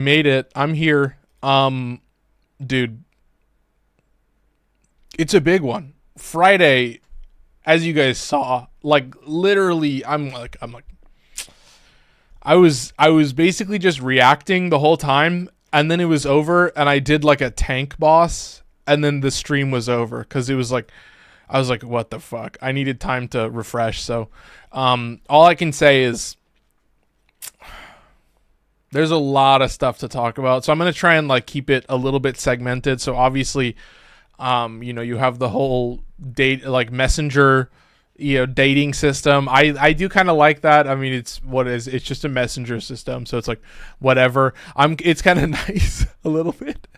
Made it. I'm here. Dude, it's a big one. Friday, as you guys saw, like literally, I was basically just reacting the whole time, and then it was over, and I did like a tank boss, and then the stream was over because it was like, I was like, what the fuck? I needed time to refresh. So, all I can say is there's a lot of stuff to talk about. So I'm gonna try and like keep it a little bit segmented. So obviously, you have the whole date like messenger, dating system. I do kind of like that. I mean, it's just a messenger system, so it's like whatever. It's kind of nice a little bit.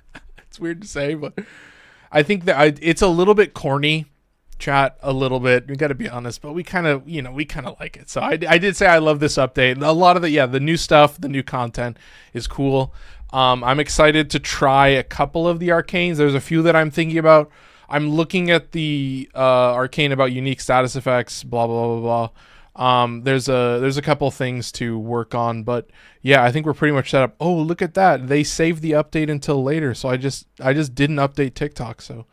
It's weird to say, but I think that it's a little bit corny, chat, a little bit. We got to be honest, but we kind of like it. So I did say I love this update. A lot of the new stuff, the new content is cool. I'm excited to try a couple of the arcanes. There's a few that I'm thinking about. I'm looking at the arcane about unique status effects, blah blah blah blah. There's a couple things to work on, but yeah, I think we're pretty much set up. Oh, look at that! They saved the update until later, so I just didn't update TikTok. So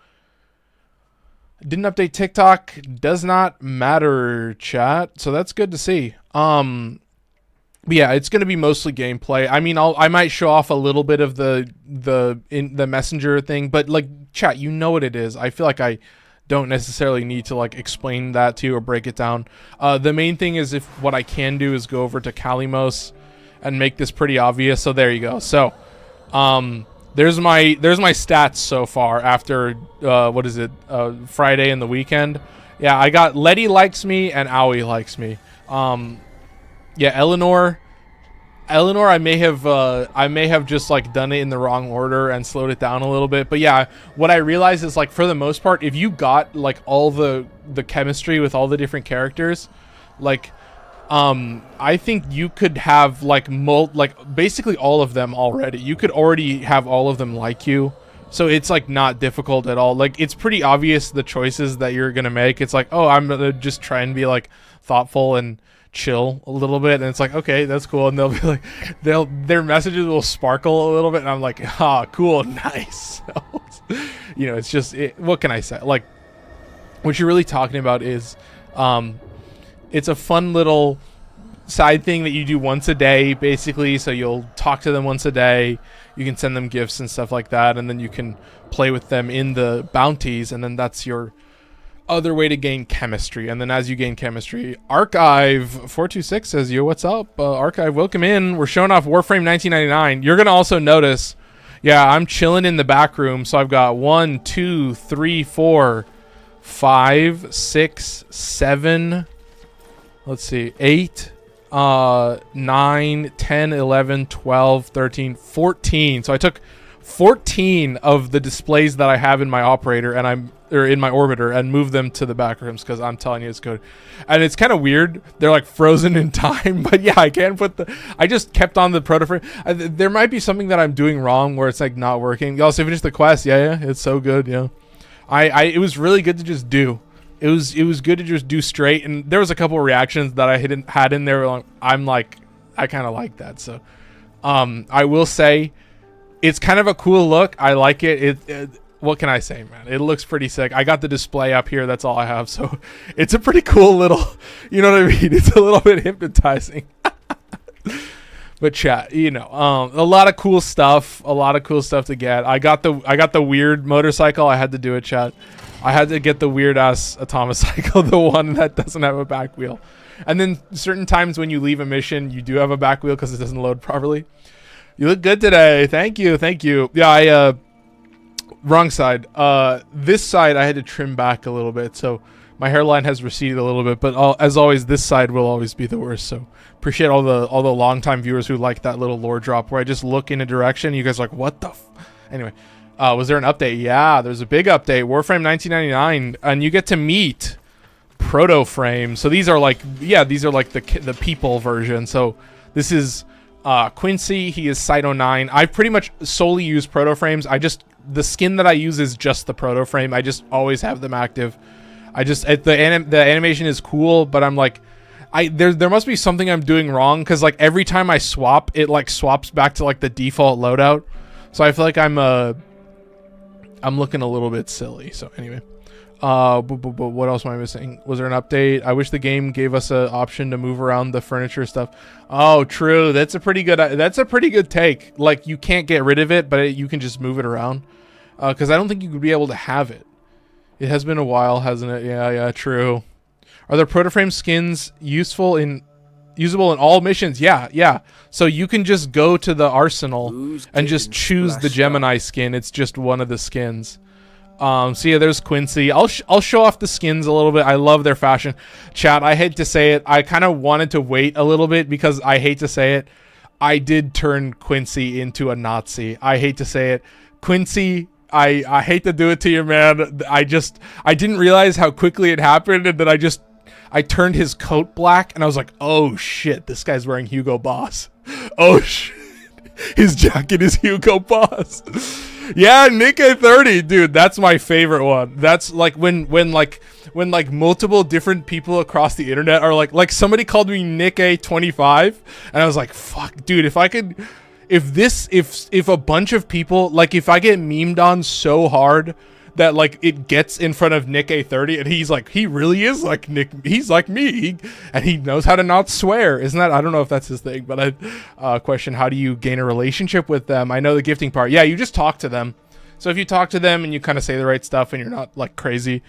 didn't update TikTok. Does not matter, chat. So that's good to see. But yeah, it's going to be mostly gameplay. I mean, I might show off a little bit of the messenger thing, but like chat, you know what it is. I feel like I don't necessarily need to like explain that to you or break it down. The main thing is if what I can do is go over to Kalimos and make this pretty obvious. So there you go. So there's my stats so far after Friday and the weekend. Yeah, I got Letty likes me and Owie likes me. Yeah, Eleanor, I may have just like done it in the wrong order and slowed it down a little bit. But yeah, what I realized is like for the most part, if you got like all the chemistry with all the different characters, like I think you could have like basically all of them already. You could already have all of them like you. So it's like not difficult at all. Like it's pretty obvious the choices that you're going to make. It's like, oh, I'm going to just try and be like thoughtful and chill a little bit, and it's like, okay, that's cool. And they'll be like, their messages will sparkle a little bit, and I'm like, cool, nice. So, it's just what can I say? Like, what you're really talking about is it's a fun little side thing that you do once a day, basically. So you'll talk to them once a day, you can send them gifts and stuff like that, and then you can play with them in the bounties, and then that's your other way to gain chemistry. And then as you gain chemistry, Archive426 says, yo, what's up? Archive, welcome in. We're showing off Warframe 1999. You're gonna also notice, yeah, I'm chilling in the back room. So I've got 1 2 3 4 5 6 7, let's see, 8 9 10 11 12 13 14. So I took 14 of the displays that I have in my operator in my orbiter and move them to the back rooms because I'm telling you it's good. And it's kind of weird. They're like frozen in time, but yeah, I just kept on the protoframe. There might be something that I'm doing wrong where it's like not working. You also finished the quest. Yeah, it's so good. Yeah. It was really good to just do. It was good to just do straight. And there was a couple of reactions that I had in there. I'm like, I kind of like that. So, I will say, it's kind of a cool look. I like it. What can I say, man? It looks pretty sick. I got the display up here. That's all I have. So it's a pretty cool little, you know what I mean? It's a little bit hypnotizing. But chat, a lot of cool stuff. A lot of cool stuff to get. I got the weird motorcycle. I had to do it, chat. I had to get the weird ass atomocycle, the one that doesn't have a back wheel. And then certain times when you leave a mission, you do have a back wheel because it doesn't load properly. You look good today. Thank you. Yeah, wrong side. This side I had to trim back a little bit, so my hairline has receded a little bit. But as always, this side will always be the worst. So appreciate all the longtime viewers who like that little lore drop where I just look in a direction. And you guys are like, what the? Anyway, was there an update? Yeah, there's a big update. Warframe 1999, and you get to meet Protoframe. So these are like the people version. So this is Quincy. He is Cyto 9. I pretty much solely use Protoframes. The skin that I use is just the Protoframe. I just always have them active. The animation is cool, but I'm like, there must be something I'm doing wrong, because like every time I swap, it like swaps back to like the default loadout. So I feel like I'm looking a little bit silly. So anyway, what else am I missing? Was there an update? I wish the game gave us an option to move around the furniture stuff. Oh, true. That's a pretty good take. Like, you can't get rid of it, but you can just move it around. Because I don't think you could be able to have it. It has been a while, hasn't it? Yeah, true. Are the Protoframe skins usable in all missions? Yeah. So you can just go to the arsenal and just choose the Gemini skin. It's just one of the skins. So yeah, there's Quincy. I'll show off the skins a little bit. I love their fashion. Chat, I hate to say it. I kind of wanted to wait a little bit because I hate to say it. I did turn Quincy into a Nazi. I hate to say it. Quincy, I hate to do it to you, man. I didn't realize how quickly it happened, and then I turned his coat black, and I was like, oh shit, this guy's wearing Hugo Boss. Oh shit, his jacket is Hugo Boss. Yeah, Nick A30, dude, that's my favorite one. That's like when multiple different people across the internet are like somebody called me Nick A25, and I was like, fuck, dude, if a bunch of people, like, if I get memed on so hard that like it gets in front of Nick A30 and he's like, he really is like Nick, he's like me, and he knows how to not swear. Isn't that, I don't know if that's his thing, but question, how do you gain a relationship with them? I know the gifting part. Yeah, you just talk to them. So if you talk to them and you kind of say the right stuff and you're not like crazy.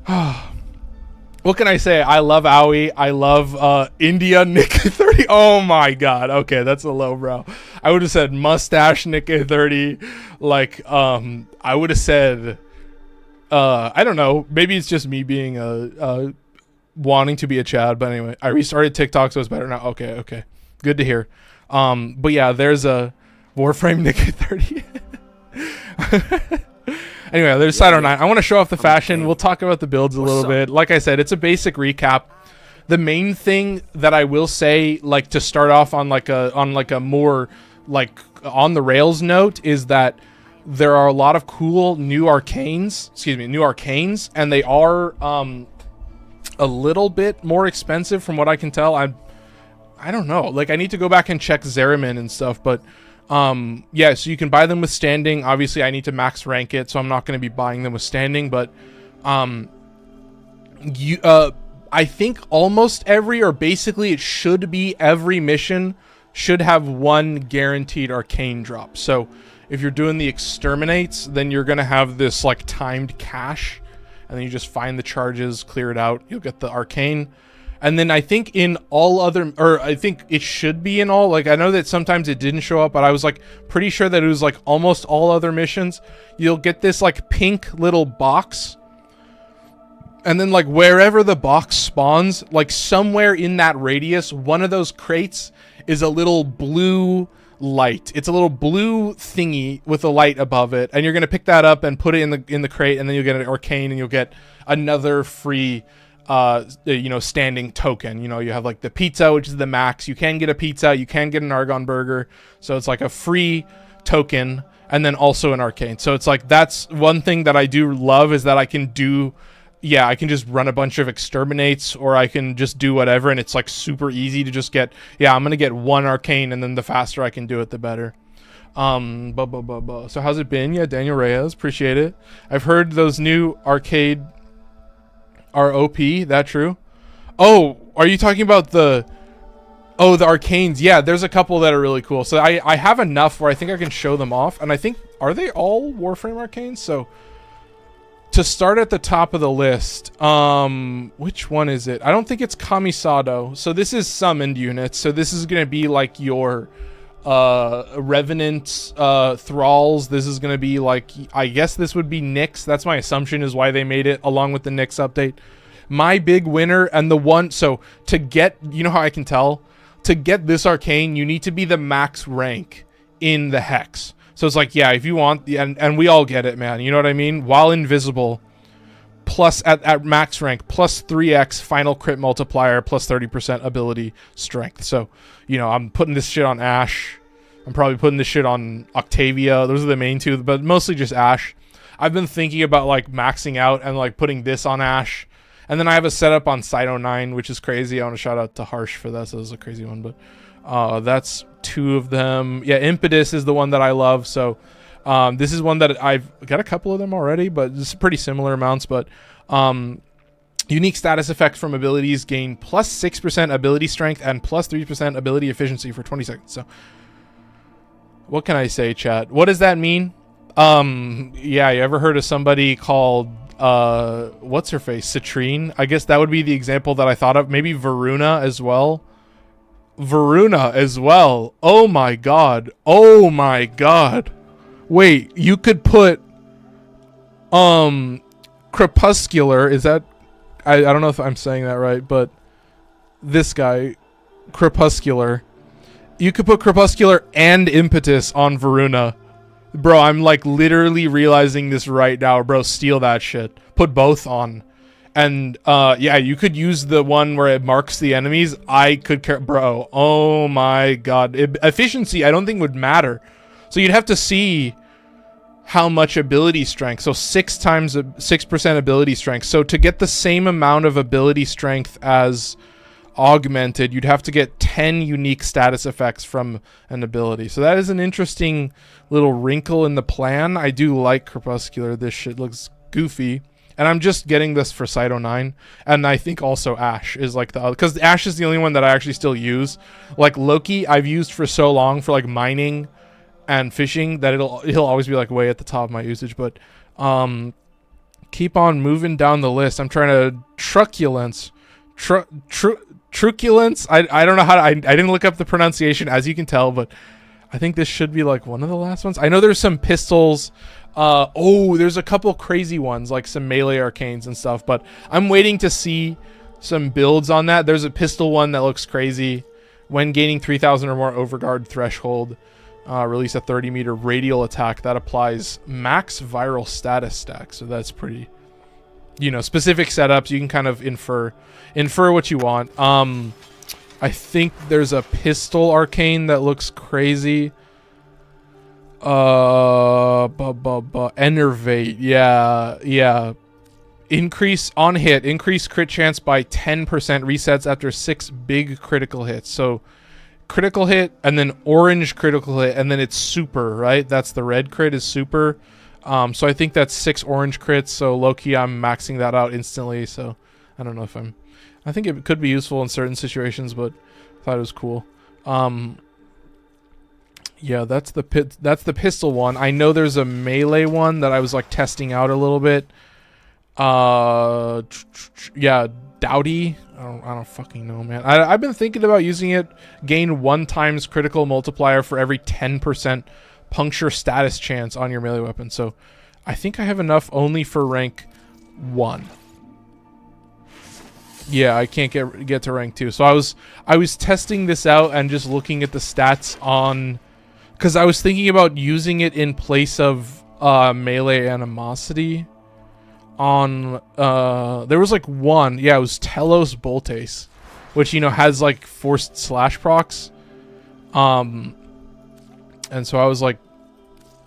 What can I say? I love Owie. I love India Nick A30. Oh my god. Okay, that's a low brow. I would have said mustache Nick A30. Like, I would have said, I don't know. Maybe it's just me being wanting to be a Chad. But anyway, I restarted TikTok, so it's better now. Okay. Good to hear. But yeah, there's a Warframe Nick A30. Anyway, there's Side 09. I want to show off the fashion. We'll talk about the builds a little bit. Like I said, it's a basic recap. The main thing that I will say, like, to start off on like a more like on the rails note, is that there are a lot of cool new arcanes, and they are a little bit more expensive from what I can tell. I don't know. Like, I need to go back and check Zeramin and stuff, but yeah, so you can buy them with standing. Obviously I need to max rank it, so I'm not going to be buying them with standing, but I think almost every, or basically it should be every mission should have one guaranteed arcane drop. So if you're doing the exterminates, then you're going to have this like timed cache, and then you just find the charges, clear it out, you'll get the arcane. And then I think in all other, or I think it should be in all, like, I know that sometimes it didn't show up, but I was like pretty sure that it was like almost all other missions, you'll get this like pink little box. And then like wherever the box spawns, like somewhere in that radius, one of those crates is a little blue light. It's a little blue thingy with a light above it. And you're going to pick that up and put it in the crate, and then you'll get an arcane, and you'll get another free standing token. You know, you have like the pizza, which is the max. You can get a pizza, you can get an Argon burger, so it's like a free token, and then also an arcane. So it's like, that's one thing that I do love, is that I can just run a bunch of exterminates, or I can just do whatever, and it's like super easy to just get, I'm gonna get one arcane, and then the faster I can do it, the better. So how's it been? Yeah, Daniel Reyes, appreciate it. I've heard those new arcade are OP, that true? Oh, are you talking about the arcanes? Yeah, there's a couple that are really cool. So I have enough where I think I can show them off, and I think, are they all Warframe arcanes? So to start at the top of the list, which one is it? I don't think it's Kamisado. So this is summoned units. So this is gonna be like your Revenant thralls. This is gonna be like, I guess this would be Nyx. That's my assumption, is why they made it along with the Nyx update. My big winner, and the one, so to get, you know how I can tell, to get this arcane, you need to be the max rank in the hex. So it's like, yeah, if you want, and we all get it, man, you know what I mean? While invisible, plus at max rank, plus 3x final crit multiplier, plus 30% ability strength. So, you know, I'm putting this shit on Ashe. I'm probably putting this shit on Octavia. Those are the main two, but mostly just Ashe. I've been thinking about like maxing out and like putting this on Ashe, And then I have a setup on Cyto 9, which is crazy. I want to shout out to Harsh for that. So this is a crazy one, but that's 2 of them. Yeah, Impetus is the one that I love. So this is one that I've got a couple of them already, but it's pretty similar amounts. But unique status effects from abilities gain plus 6% ability strength and plus 3% ability efficiency for 20 seconds. So what can I say, chat? What does that mean? Yeah, you ever heard of somebody called what's her face? Citrine? I guess that would be the example that I thought of. Maybe Varuna as well. Varuna as well. Oh my god. Oh my god. Wait, you could put Crepuscular, is that I don't know if I'm saying that right, but this guy, Crepuscular. You could put Crepuscular and Impetus on Varuna. Bro, I'm like literally realizing this right now, bro. Steal that shit. Put both on. And yeah, you could use the one where it marks the enemies. I could care, bro. Oh my god. Efficiency I don't think would matter. So you'd have to see how much ability strength. So 6% ability strength. So to get the same amount of ability strength as augmented, you'd have to get 10 unique status effects from an ability. So that is an interesting little wrinkle in the plan. I do like Crepuscular. This shit looks goofy. And I'm just getting this for Cyto 9. And I think also Ashe is like the other, because Ashe is the only one that I actually still use. Like Loki, I've used for so long for like mining and fishing that he'll always be like way at the top of my usage. But keep on moving down the list. I'm trying to truculence. Truculence. I don't know how to, I didn't look up the pronunciation, as you can tell, but I think this should be like one of the last ones. I know there's some pistols. Oh, there's a couple crazy ones, like some melee arcanes and stuff, but I'm waiting to see some builds on that. There's a pistol one that looks crazy. When gaining 3,000 or more overguard threshold, release a 30-meter radial attack that applies max viral status stack. So that's pretty, you know, specific setups. You can kind of infer what you want. I think there's a pistol arcane that looks crazy. Enervate. Yeah. Increase on hit. Increase crit chance by 10%. Resets after 6 big critical hits. So critical hit and then orange critical hit and then it's super, right? That's the red crit is super. So I think that's 6 orange crits. So low-key, I'm maxing that out instantly. So I don't know if I think it could be useful in certain situations, but I thought it was cool. Yeah, that's the pistol one. I know there's a melee one that I was like testing out a little bit. Yeah, Dowdy. I don't fucking know, man. I've been thinking about using it. Gain 1 times critical multiplier for every 10% puncture status chance on your melee weapon. So I think I have enough only for rank 1. Yeah, I can't get to rank 2. So I was testing this out and just looking at the stats on, because I was thinking about using it in place of melee animosity on there was like one, yeah, it was Telos Boltes, which, you know, has like forced slash procs. And so I was like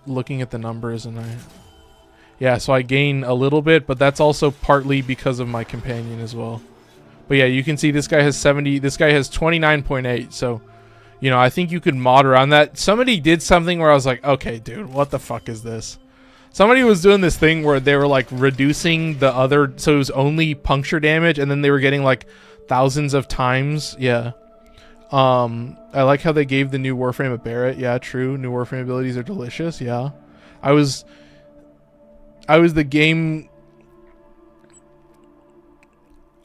looking at the numbers and so I gain a little bit, but that's also partly because of my companion as well. But yeah, you can see this guy has 70, this guy has 29.8. So, you know, I think you could mod around that. Somebody did something where I was like, okay, dude, what the fuck is this? Somebody was doing this thing where they were like reducing the other, so it was only puncture damage, and then they were getting like thousands of times. Yeah. I like how they gave the new Warframe a Barret. Yeah, true. New Warframe abilities are delicious. Yeah. I was the game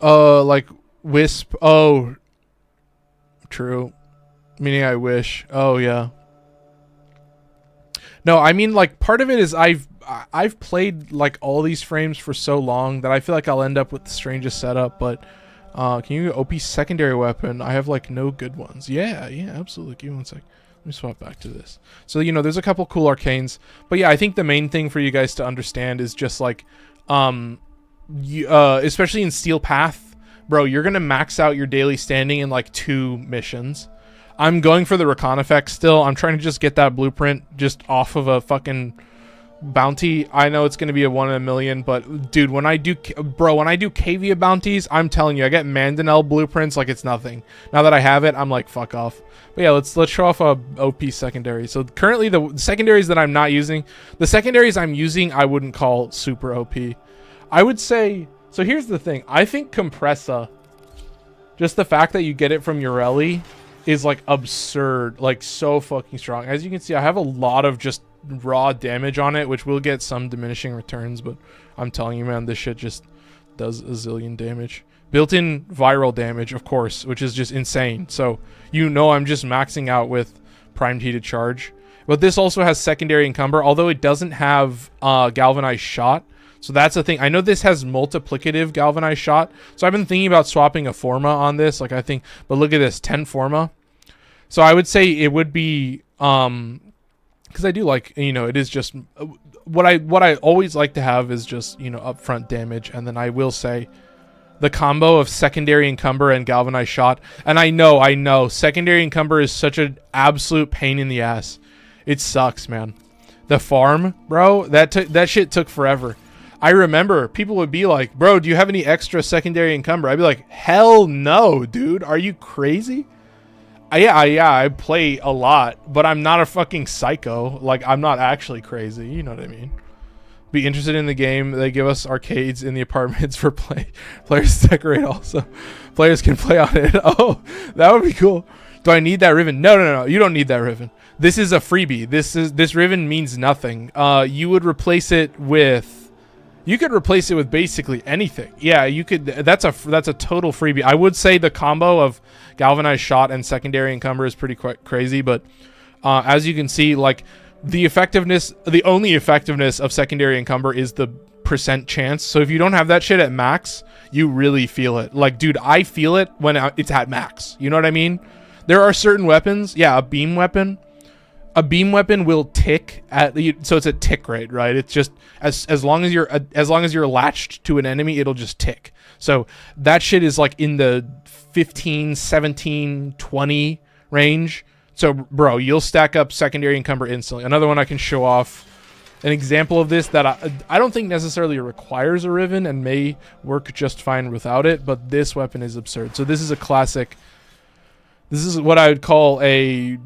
like Wisp. Oh, true. Meaning I wish. Oh yeah. No, I mean, like, part of it is I've played like all these frames for so long that I feel like I'll end up with the strangest setup. But can you OP secondary weapon? I have like no good ones. Yeah, absolutely. Give me 1 sec. Let me swap back to this. So, you know, there's a couple cool arcanes, but yeah, I think the main thing for you guys to understand is just like, especially in Steel Path, bro, you're gonna max out your daily standing in like 2 missions. I'm going for the recon effect still. I'm trying to just get that blueprint just off of a fucking bounty, I know it's going to be a 1 in a million, but dude, when I do Cavia bounties, I'm telling you, I get Mandanel blueprints like it's nothing. Now that I have it, I'm like, fuck off. But yeah, let's show off a OP secondary. So currently the secondaries that I'm not using, the secondaries I'm using, I wouldn't call super OP. I would say, so here's the thing. I think Compressa, just the fact that you get it from Ureli is like absurd, like so fucking strong. As you can see, I have a lot of just raw damage on it, which will get some diminishing returns, but I'm telling you, man, this shit just does a zillion damage. Built-in viral damage, of course, which is just insane. So you know I'm just maxing out with primed heated charge. But this also has secondary encumber, although it doesn't have galvanized shot. So that's the thing. I know this has multiplicative galvanized shot. So I've been thinking about swapping a Forma on this. Like I think, but look at this, 10 Forma. So I would say it would be, because I do like, you know, it is just, what I always like to have is just, you know, upfront damage. And then I will say the combo of secondary encumber and galvanized shot. And I know, secondary encumber is such an absolute pain in the ass. It sucks, man. The farm, bro, that shit took forever. I remember people would be like, bro, do you have any extra secondary encumber? I'd be like, hell no, dude. Are you crazy? Yeah, I play a lot, but I'm not a fucking psycho. Like, I'm not actually crazy. You know what I mean? Be interested in the game. They give us arcades in the apartments for players to decorate also. Players can play on it. Oh, that would be cool. Do I need that ribbon? No. You don't need that ribbon. This is a freebie. This ribbon means nothing. You would replace it with... You could replace it with basically anything. Yeah, you could. That's a total freebie. I would say the combo of galvanized shot and secondary encumber is pretty crazy, but as you can see, like the only effectiveness of secondary encumber is the % chance. So if you don't have that shit at max, you really feel it. Like, dude, I feel it when it's at max. You know what I mean? There are certain weapons. Yeah, a beam weapon. A beam weapon will tick at so it's a tick rate, right? It's just as long as you're latched to an enemy, it'll just tick. So that shit is like in the 15, 17, 20 range. So bro, you'll stack up secondary encumber instantly. Another one I can show off, an example of this that I don't think necessarily requires a ribbon and may work just fine without it, but this weapon is absurd. So this is a classic. This is what I would call a...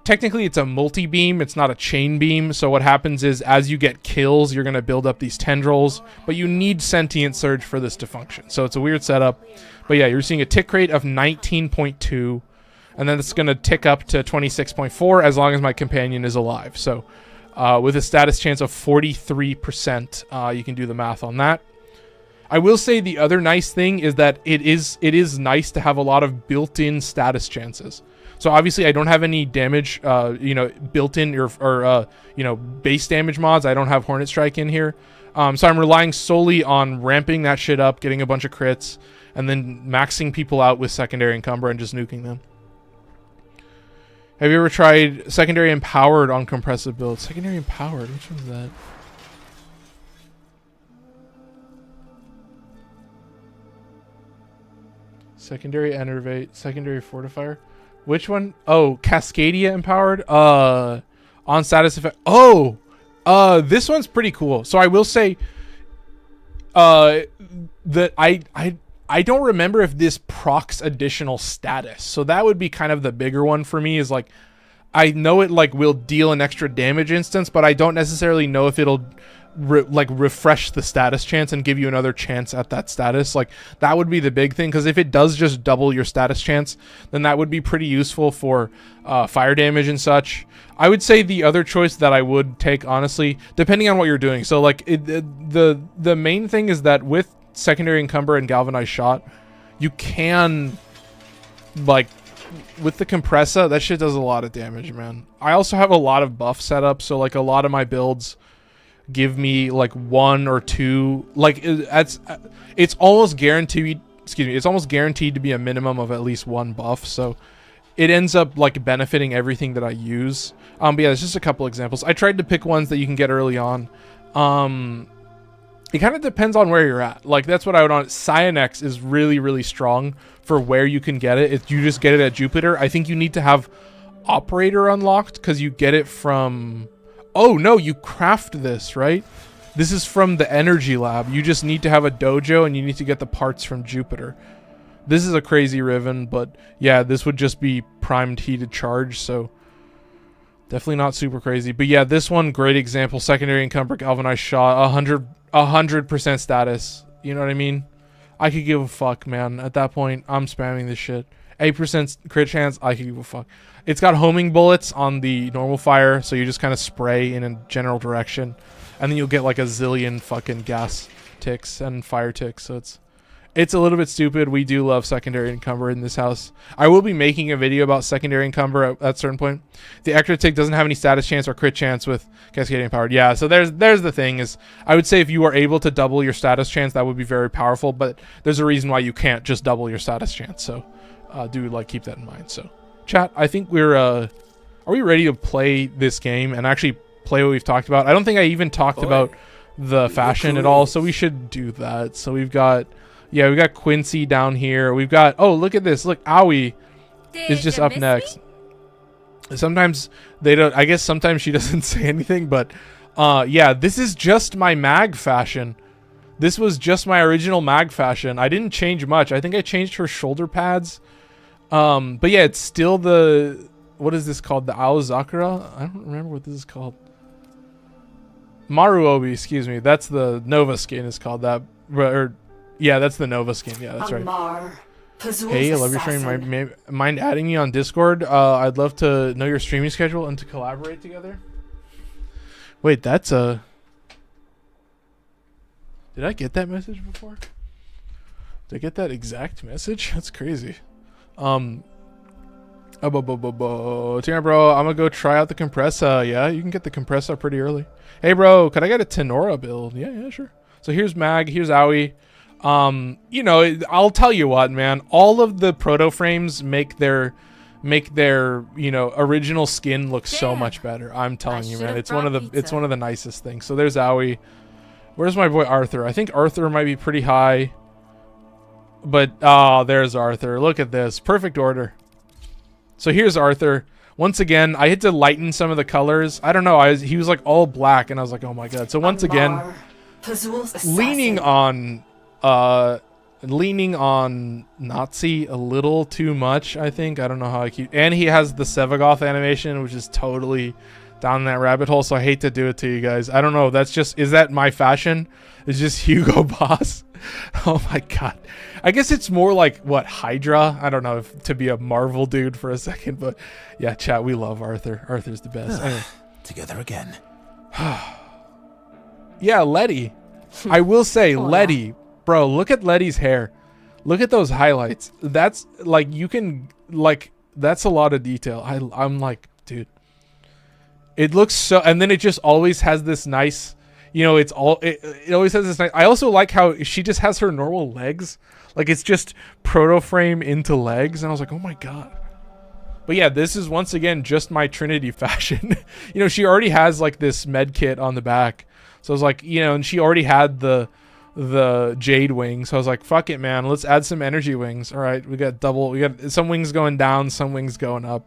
Technically, it's a multi-beam. It's not a chain beam. So what happens is, as you get kills, you're going to build up these tendrils. But you need Sentient Surge for this to function. So it's a weird setup. But yeah, you're seeing a tick rate of 19.2. And then it's going to tick up to 26.4 as long as my companion is alive. So with a status chance of 43%, you can do the math on that. I will say the other nice thing is that it is nice to have a lot of built-in status chances. So obviously I don't have any damage, you know, built-in or you know, base damage mods. I don't have Hornet Strike in here. So I'm relying solely on ramping that shit up, getting a bunch of crits, and then maxing people out with secondary encumber and just nuking them. Have you ever tried secondary empowered on compressive builds? Secondary empowered, which one's that? Secondary enervate, secondary fortifier. Which one? Oh, Cascadia empowered. On status effect. Oh, this one's pretty cool. So I will say, that I don't remember if this procs additional status. So that would be kind of the bigger one for me. Is like, I know it like will deal an extra damage instance, but I don't necessarily know if it'll refresh the status chance and give you another chance at that status. Like that would be the big thing, because if it does just double your status chance, then that would be pretty useful for fire damage and such. I would say the other choice that I would take, honestly, depending on what you're doing. So like the main thing is that with secondary encumber and galvanized shot, you can, like, with the compressor, that shit does a lot of damage, man. I also have a lot of buff set up, so like a lot of my builds give me like 1 or 2, like it's almost guaranteed, it's almost guaranteed to be a minimum of at least 1 buff, so it ends up like benefiting everything that I use. But yeah, there's just a couple examples. I tried to pick ones that you can get early on. It kind of depends on where you're at. Like that's what I would on. Cyanex is really, really strong for where you can get it. If you just get it at Jupiter, I think you need to have Operator unlocked, because you get it from Oh no, you craft this, right? This is from the energy lab. You just need to have a dojo and you need to get the parts from Jupiter. This is a crazy Riven, but yeah, this would just be primed heated charge, so definitely not super crazy. But yeah, this one, great example. Secondary encumber galvanized shot, 100% status. You know what I mean? I could give a fuck, man. At that point, I'm spamming this shit. 8% crit chance, I could give a fuck. It's got homing bullets on the normal fire, so you just kind of spray in a general direction, and then you'll get like a zillion fucking gas ticks and fire ticks. So it's a little bit stupid. We do love secondary encumber in this house. I will be making a video about secondary encumber at a certain point. The extra tick doesn't have any status chance or crit chance with cascading powered. Yeah, so there's the thing is, I would say if you are able to double your status chance, that would be very powerful, but there's a reason why you can't just double your status chance. So do like keep that in mind. So chat, I think we're are we ready to play this game and actually play what we've talked about? I don't think I even talked about the fashion at all, so we should do that. So we've got, yeah, we got Quincy down here. We've got, oh, look at this. Look, Aoi is just up next. Sometimes they don't, I guess sometimes she doesn't say anything, but yeah, this is just my mag fashion. This was just my original mag fashion. I didn't change much. I think I changed her shoulder pads. But yeah, it's still the, what is this called? The Aozakura? I don't remember what this is called. Maruobi, excuse me. That's the Nova skin is called that. Or, yeah, that's the Nova skin. Yeah, that's right. Hey, I love your stream. Mind adding me on Discord? I'd love to know your streaming schedule and to collaborate together. Wait, that's a... Did I get that message before? Did I get that exact message? That's crazy. Bro, I'm gonna go try out the compressor. Yeah, you can get the compressor pretty early. Hey, bro, could I get a Tenora build? Yeah, sure. So here's Mag, here's Aoi. You know, I'll tell you what, man. All of the proto frames make their you know, original skin look so much better. I'm telling you, man. It's one of the nicest things. So there's Aoi. Where's my boy Arthur? I think Arthur might be pretty high. But there's Arthur. Look at this. Perfect order. So here's Arthur. Once again, I had to lighten some of the colors. I don't know. He was like all black, and I was like, oh my god. So once again, leaning on Nazi a little too much, I think. I don't know how I keep. And he has the Sevagoth animation, which is totally down that rabbit hole. So I hate to do it to you guys. I don't know. That's just, is that my fashion? It's just Hugo Boss. Oh my god. I guess it's more like what, Hydra? I don't know, if to be a Marvel dude for a second, but yeah, chat, we love Arthur. Arthur's the best. Anyway. Together again. Yeah, Letty. I will say, Letty, bro, look at Letty's hair. Look at those highlights. That's like, you can like, that's a lot of detail. I'm like, dude, it looks so, and then it just always has this nice, you know, it always has this nice. I also like how she just has her normal legs. Like, it's just proto frame into legs. And I was like, oh my god. But yeah, this is once again just my Trinity fashion. You know, she already has like this med kit on the back. So I was like, you know, and she already had the jade wings. So I was like, fuck it, man. Let's add some energy wings. All right, we got some wings going down, some wings going up.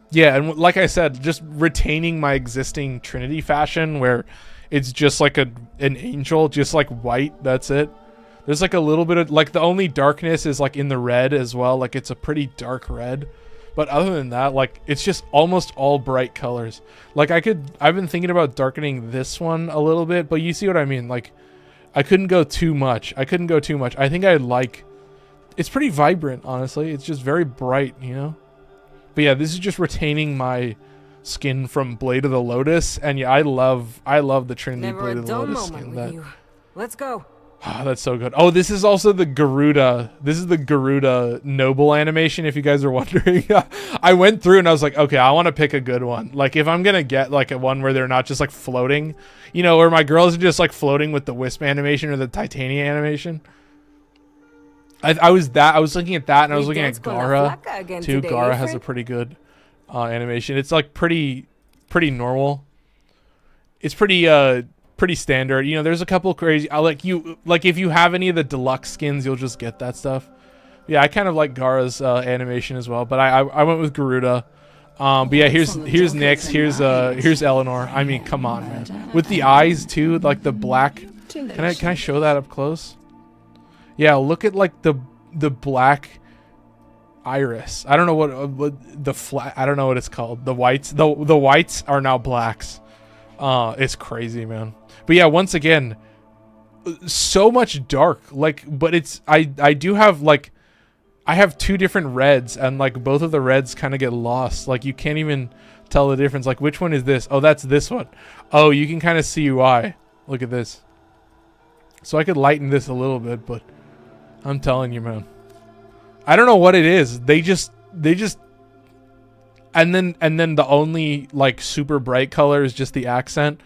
Yeah, and like I said, just retaining my existing Trinity fashion where it's just like an angel, just like white. That's it. There's like a little bit of like, the only darkness is like in the red as well. Like, it's a pretty dark red. But other than that, like, it's just almost all bright colors. Like, I've been thinking about darkening this one a little bit, but you see what I mean? Like, I couldn't go too much. I think it's pretty vibrant, honestly. It's just very bright, you know? But yeah, this is just retaining my skin from Blade of the Lotus. And yeah, I love the Trinity Blade of the Lotus skin. Let's go. Oh, that's so good. Oh, this is also the Garuda. This is the Garuda Noble animation, if you guys are wondering. I went through and I was like, okay, I want to pick a good one. Like, if I'm going to get like a one where they're not just like floating, you know, where my girls are just like floating with the Wisp animation or the Titania animation. I was looking at that, and I was looking at Gara too. Gara has a pretty good animation. It's like pretty normal. It's pretty standard. You know, there's a couple crazy. If you have any of the deluxe skins, you'll just get that stuff. Yeah, I kind of like Gara's animation as well, but I went with Garuda. But yeah, here's Nyx, here's Eleanor. I mean, come on, man. With the eyes too, like the black. Can I show that up close? Yeah, look at like the black iris. I don't know what the flat. I don't know what it's called. The whites. The whites are now blacks. It's crazy, man. But yeah, once again, so much dark. Like, but it's I do have like. I have two different reds, and like both of the reds kind of get lost. Like you can't even tell the difference. Like which one is this? Oh, that's this one. Oh, you can kind of see why. Look at this. So I could lighten this a little bit, but I'm telling you, man. I don't know what it is. They just and then the only like super bright color is just the accent.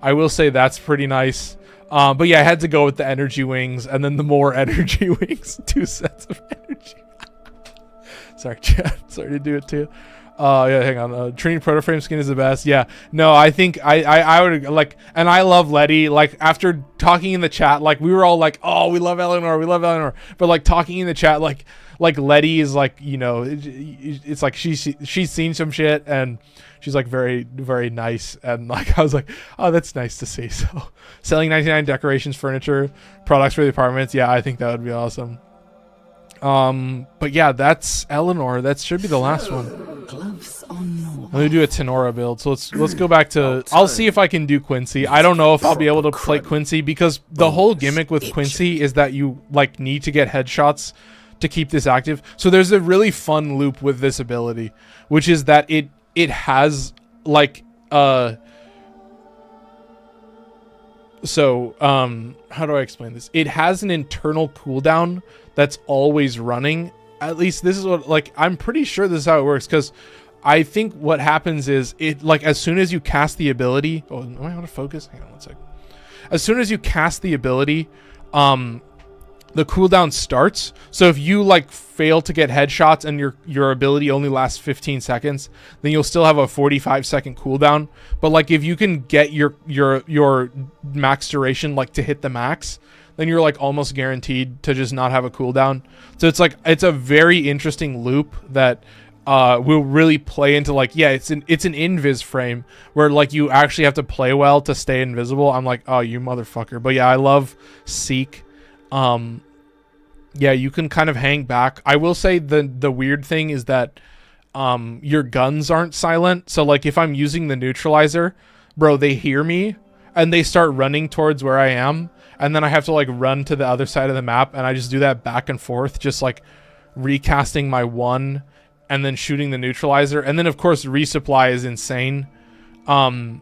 I will say that's pretty nice. But yeah, I had to go with the energy wings, and then the more energy wings, 2 sets of energy. Sorry, chat. Sorry to do it too. Yeah, hang on. Trini Protoframe skin is the best. Yeah, no, I think I would like, and I love Letty. Like after talking in the chat, like we were all like, oh, we love Eleanor, we love Eleanor. But like talking in the chat, like Letty is like, you know, it's like she's seen some shit, and she's like very, very nice. And like I was like, oh, that's nice to see. So selling 99 decorations, furniture, products for the apartments. Yeah, I think that would be awesome. But yeah, that's Eleanor. That should be the last one. Let me do a Tenora build. So let's go back to. I'll see if I can do Quincy. I don't know if I'll be able to play Quincy, because the whole gimmick with Quincy is that you like need to get headshots to keep this active. So there's a really fun loop with this ability, which is that it has like so how do I explain this? It has an internal cooldown that's always running. At least this is what, like, I'm pretty sure this is how it works, because I think what happens is it, like, as soon as you cast the ability, oh, am I out of focus? Hang on one sec. As soon as you cast the ability, the cooldown starts. So if you like fail to get headshots and your ability only lasts 15 seconds, then you'll still have a 45-second cooldown. But like if you can get your max duration like to hit the max, then you're like almost guaranteed to just not have a cooldown. So it's like, it's a very interesting loop that will really play into like, yeah, it's an invis frame where like you actually have to play well to stay invisible. I'm like, oh, you motherfucker. But yeah, I love Seek. Yeah, you can kind of hang back. I will say the weird thing is that your guns aren't silent. So like if I'm using the neutralizer, bro, they hear me and they start running towards where I am, and then I have to like run to the other side of the map, and I just do that back and forth, just like recasting my one and then shooting the neutralizer. And then of course resupply is insane. And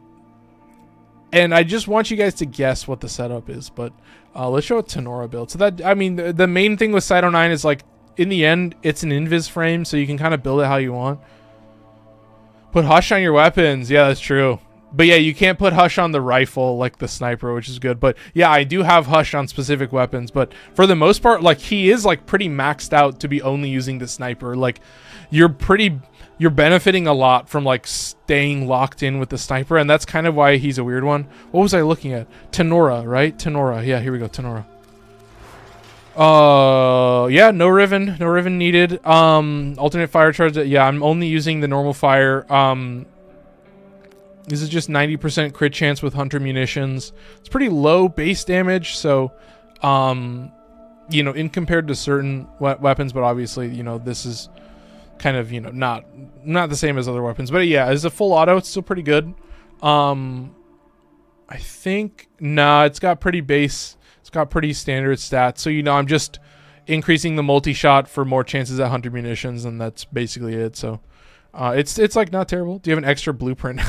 I just want you guys to guess what the setup is, but let's show a Tenora build. So that, I mean, the main thing with Cyto 9 is like, in the end, it's an invis frame, so you can kind of build it how you want. Put Hush on your weapons. Yeah, that's true. But yeah, you can't put Hush on the rifle like the sniper, which is good. But yeah, I do have Hush on specific weapons. But for the most part, like he is like pretty maxed out to be only using the sniper. Like you're benefiting a lot from like staying locked in with the sniper, and that's kind of why he's a weird one. What was I looking at? Tenora, right? Tenora. Yeah, here we go. Tenora. Yeah, no Riven needed. Alternate fire charge. Yeah, I'm only using the normal fire. This is just 90% crit chance with Hunter munitions. It's pretty low base damage, so you know, in compared to certain weapons, but obviously, you know, this is kind of, you know, not the same as other weapons. But yeah, as a full auto, it's still pretty good. I think it's got pretty base. It's got pretty standard stats. So, you know, I'm just increasing the multi-shot for more chances at Hunter munitions, and that's basically it. So it's like not terrible. Do you have an extra blueprint?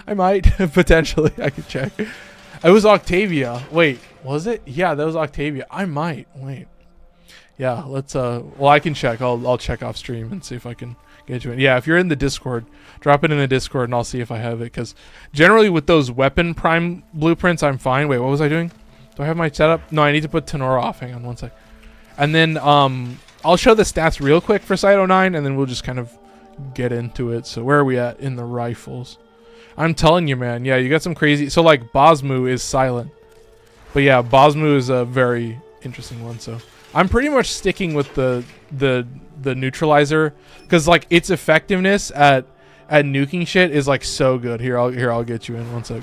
I might potentially. I could check. It was Octavia. Wait, was it? Yeah, that was Octavia. I might. Wait. Yeah, let's well, I can check. I'll check off stream and see if I can get you in. Yeah, if you're in the Discord, drop it in the Discord and I'll see if I have it, cuz generally with those weapon prime blueprints, I'm fine. Wait, what was I doing? Do I have my setup? No, I need to put Tenora off. Hang on one sec. And then I'll show the stats real quick for Cyto 9, and then we'll just kind of get into it. So where are we at in the rifles? I'm telling you, man. Yeah, you got some crazy. So like Bosmu is silent. But yeah, Bosmu is a very interesting one. So I'm pretty much sticking with the neutralizer because like its effectiveness at nuking shit is like so good. I'll get you in one sec.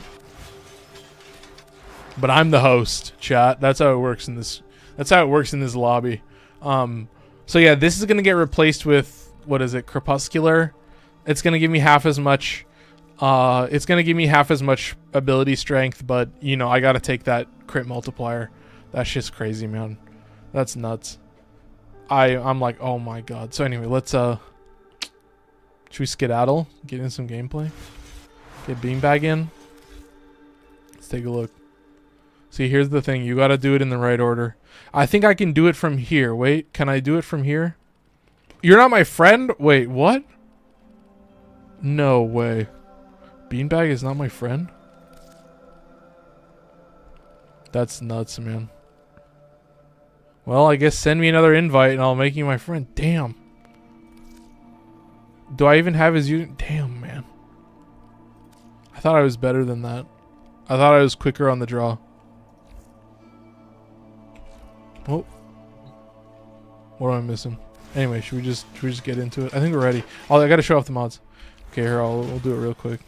But I'm the host, chat. That's how it works in this. That's how it works in this lobby. So yeah, this is gonna get replaced with what is it? Crepuscular. It's gonna give me half as much. It's gonna give me half as much ability strength, but you know I gotta take that crit multiplier. That shit's crazy, man. That's nuts. I'm like, oh my god. So anyway, let's should we skedaddle? Get in some gameplay. Get beanbag in. Let's take a look. See, here's the thing. You gotta do it in the right order. I think I can do it from here. Wait, can I do it from here? You're not my friend? Wait, what? No way. Beanbag is not my friend? That's nuts, man. Well, I guess send me another invite and I'll make you my friend. Damn. Do I even have his unit? Damn, man. I thought I was better than that. I thought I was quicker on the draw. Oh. What am I missing? Anyway, should we just get into it? I think we're ready. Oh, I gotta show off the mods. Okay, here, we'll do it real quick.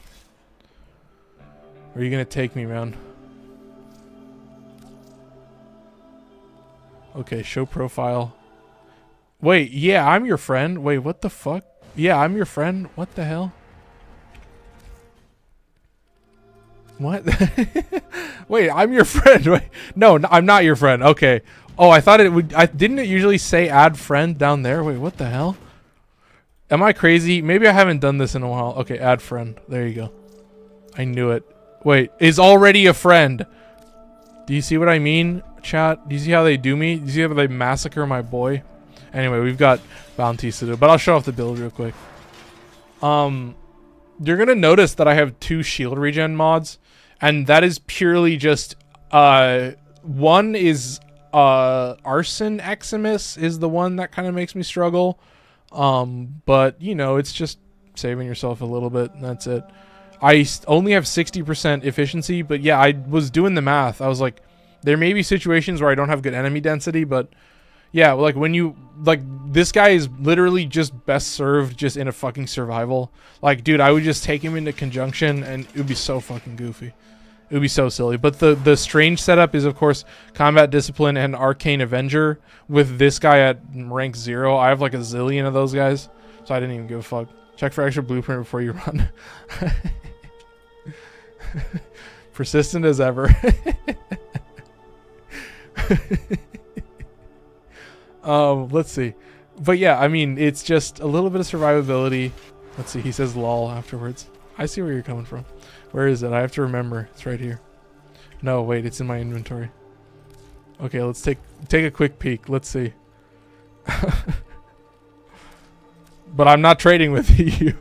Where are you gonna take me, man? Okay, show profile. Wait, yeah, I'm your friend. Wait, what the fuck? Yeah, I'm your friend. What the hell? What? Wait, I'm your friend. Wait, no, I'm not your friend. Okay. Oh, I thought it would. Didn't it usually say add friend down there? Wait, what the hell? Am I crazy? Maybe I haven't done this in a while. Okay, add friend. There you go. I knew it. Wait, is already a friend. Do you see what I mean, chat? Do you see how they do me? Do you see how they massacre my boy? Anyway, we've got bounties to do, but I'll show off the build real quick. You're gonna notice that I have 2 shield regen mods, and that is purely just one is Arson Eximus is the one that kind of makes me struggle. But you know, it's just saving yourself a little bit, and that's it. I only have 60% efficiency, but yeah, I was doing the math. I was like, there may be situations where I don't have good enemy density, but yeah, like when you, like, this guy is literally just best served just in a fucking survival. Like, dude, I would just take him into conjunction and it would be so fucking goofy. It would be so silly. But the strange setup is, of course, Combat Discipline and Arcane Avenger with this guy at rank 0. I have like a zillion of those guys, so I didn't even give a fuck. Check for extra blueprint before you run. Persistent as ever. Let's see. But yeah, I mean, it's just a little bit of survivability. Let's see, he says lol afterwards. I see where you're coming from. Where is it? I have to remember. It's right here. No, wait, it's in my inventory. Okay, let's take a quick peek. Let's see. But I'm not trading with you.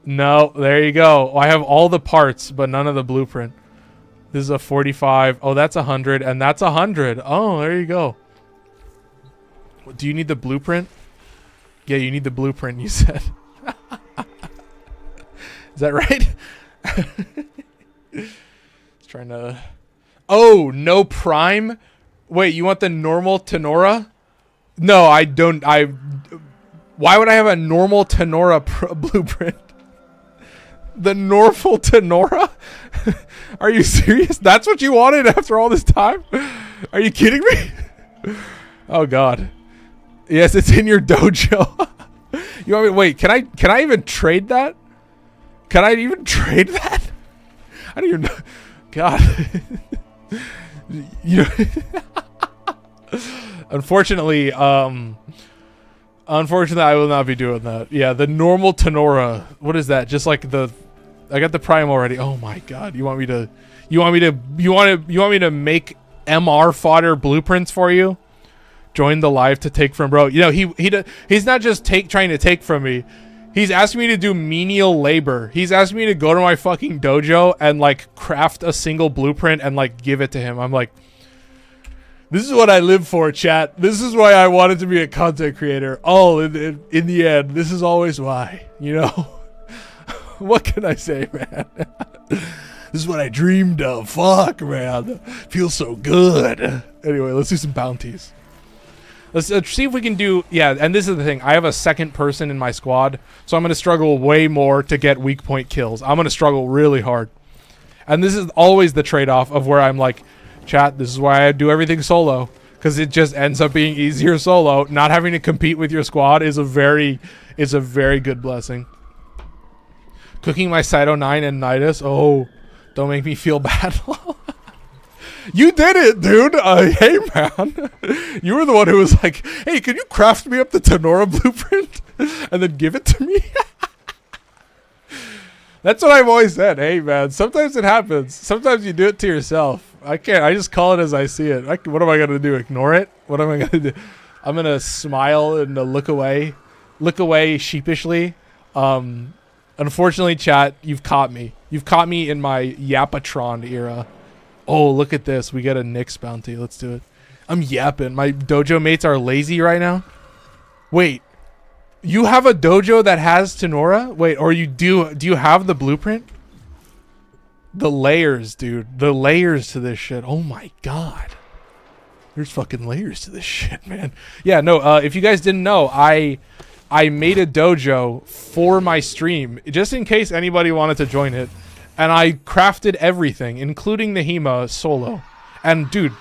No, there you go. I have all the parts, but none of the blueprint. This is a 45. Oh, that's 100, and that's 100. Oh, there you go. Do you need the blueprint? Yeah, you need the blueprint, you said. Is that right? Trying to... Oh, no prime? Wait, you want the normal Tenora? No, I don't. Why would I have a normal Tenora blueprint? The normal Tenora? Are you serious? That's what you wanted after all this time? Are you kidding me? Oh god. Yes, it's in your dojo. You want me? Wait, can I even trade that? Can I even trade that? I don't even know. God. You know, unfortunately, I will not be doing that. Yeah, the normal Tenora. What is that? Just like the, I got the prime already. Oh my god. You want me to make MR fodder blueprints for you? Join the live to take from bro. You know, he's not just trying to take from me. He's asking me to do menial labor. He's asking me to go to my fucking dojo and like craft a single blueprint and like give it to him. I'm like, this is what I live for, chat. This is why I wanted to be a content creator. Oh, in the end, this is always why, you know? What can I say, man? This is what I dreamed of. Fuck, man. Feels so good. Anyway, let's do some bounties. Let's see if we can do... Yeah, and this is the thing. I have a second person in my squad, so I'm going to struggle way more to get weak point kills. I'm going to struggle really hard. And this is always the trade-off of where I'm like, chat, this is why I do everything solo. Because it just ends up being easier solo. Not having to compete with your squad is a very good blessing. Cooking my Cyto 9 and Nidus. Oh, don't make me feel bad. You did it, dude. Hey, man. You were the one who was like, hey, can you craft me up the Tenora blueprint and then give it to me? That's what I've always said. Hey, man, sometimes it happens. Sometimes you do it to yourself. I can't. I just call it as I see it. What am I going to do? Ignore it? What am I going to do? I'm going to smile and look away. Look away sheepishly. Unfortunately, chat, you've caught me. You've caught me in my Yapatron era. Oh, look at this. We get a Nyx bounty. Let's do it. I'm yapping. My dojo mates are lazy right now. Wait. You have a dojo that has Tenora? Wait, or you do you have the blueprint? The layers, dude. The layers to this shit. Oh my god. There's fucking layers to this shit, man. Yeah, no, if you guys didn't know, I made a dojo for my stream, just in case anybody wanted to join it. And I crafted everything, including the Hema solo. And dude,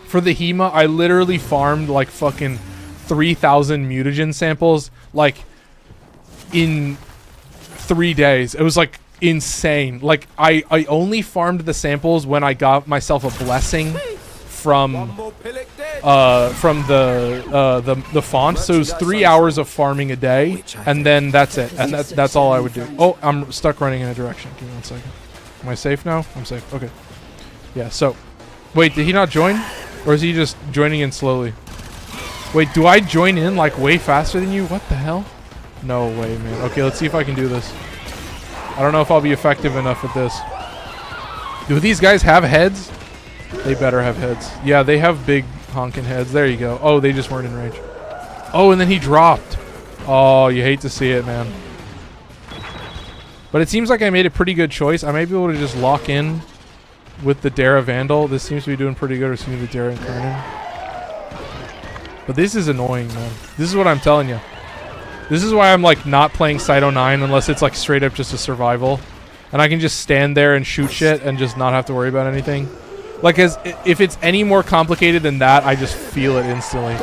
for the Hema, I literally farmed like fucking 3,000 mutagen samples like in 3 days. It was like insane. Like I only farmed the samples when I got myself a blessing from the font. So it was 3 hours of farming a day, and then that's it. And that's all I would do. Oh, I'm stuck running in a direction. Give me 1 second. Am I safe now? I'm safe. Okay. Yeah, so wait, did he not join? Or is he just joining in slowly? Wait, do I join in like way faster than you? What the hell? No way, man. Okay, let's see if I can do this. I don't know if I'll be effective enough at this. Do these guys have heads? They better have heads. Yeah, they have big honking heads. There you go. Oh, they just weren't in range. Oh, and then he dropped. Oh, you hate to see it, man. But it seems like I made a pretty good choice. I may be able to just lock in with the Dara Vandal. This seems to be doing pretty good. Or seems the Dara Incarnate. But this is annoying, man. This is what I'm telling you. This is why I'm like not playing Cyto 9 unless it's like straight up just a survival. And I can just stand there and shoot shit and just not have to worry about anything. Like, if it's any more complicated than that, I just feel it instantly.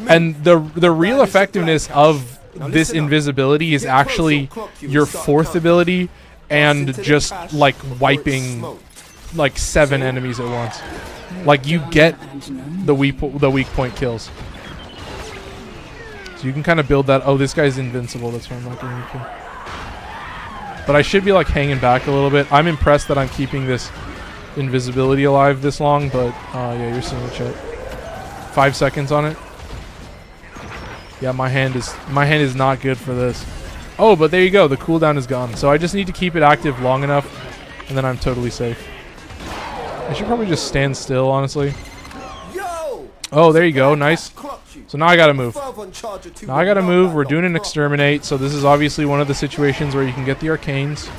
And the real effectiveness of this invisibility is actually your fourth ability and just like wiping like 7 enemies at once. Like you get the weak point kills. So you can kind of build that. Oh, this guy's invincible. That's why I'm not getting kill. But I should be like hanging back a little bit. I'm impressed that I'm keeping this invisibility alive this long, but yeah, you're seeing the chat. 5 seconds on it. Yeah, my hand is not good for this. Oh, but there you go. The cooldown is gone. So I just need to keep it active long enough, and then I'm totally safe. I should probably just stand still, honestly. Oh, there you go. Nice. So now I gotta move. Now I gotta move. We're doing an exterminate, so this is obviously one of the situations where you can get the arcanes.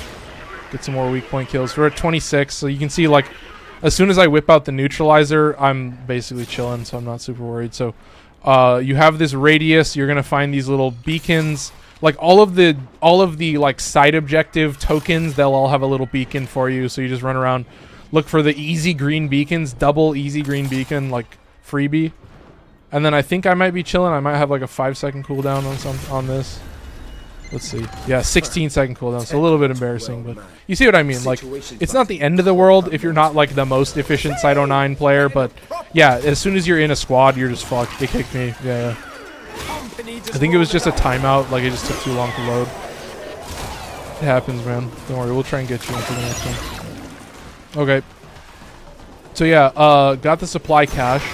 Get some more weak point kills. We're at 26, so you can see, like, as soon as I whip out the neutralizer, I'm basically chilling, so I'm not super worried. So you have this radius. You're gonna find these little beacons. Like all of the like side objective tokens, they'll all have a little beacon for you. So you just run around, look for the easy green beacons, double easy green beacon, like freebie. And then I think I might be chilling. I might have like a 5-second cooldown on this. Let's see. Yeah, 16-second cooldown. So a little bit embarrassing, but you see what I mean. Like, it's not the end of the world if you're not like the most efficient Cyto 9 player, but yeah, as soon as you're in a squad, you're just fucked. They kicked me. Yeah. I think it was just a timeout. Like, it just took too long to load. It happens, man. Don't worry. We'll try and get you into the next one. Okay. So yeah, got the supply cache.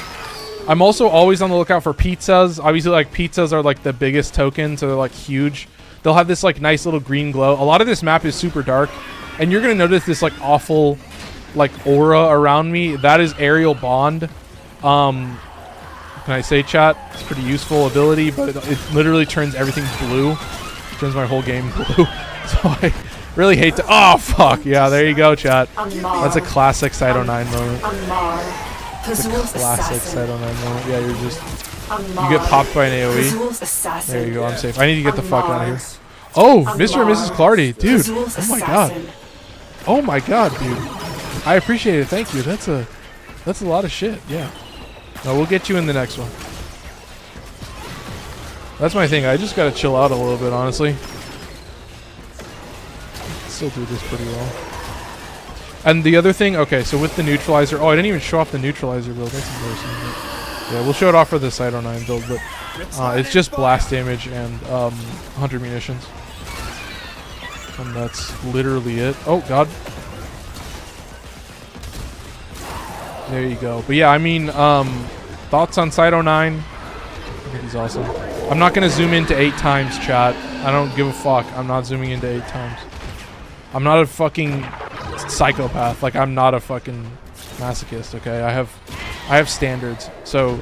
I'm also always on the lookout for pizzas. Obviously, like, pizzas are like the biggest token, so they're like huge. They'll have this like nice little green glow. A lot of this map is super dark, and you're gonna notice this like awful like aura around me. That is aerial bond. Can I say, chat? It's a pretty useful ability, but it literally turns everything blue. It turns my whole game blue. So I really hate to. Oh fuck! Yeah, there you go, chat. That's a classic Cyto 9 moment. It's a classic Cyto 9 moment. Yeah, you're just You get popped by an AoE. There you go, I'm safe. I need to get the fuck out of here. Oh, Mr. and Mrs. Clardy, dude. Oh my god. Oh my god, dude. I appreciate it. Thank you. That's a lot of shit. Yeah. No, we'll get you in the next one. That's my thing. I just gotta chill out a little bit, honestly. Still do this pretty well. And the other thing, okay, so with the neutralizer, oh, I didn't even show off the neutralizer build. That's embarrassing. Yeah, we'll show it off for the Side 09 build, but it's just blast damage and 100 munitions. And that's literally it. Oh, God. There you go. But yeah, I mean, thoughts on Side 09? I think he's awesome. I'm not going to zoom into 8 times, chat. I don't give a fuck. I'm not zooming into 8 times. I'm not a fucking psychopath. Like, I'm not a fucking masochist, okay? I have standards. So,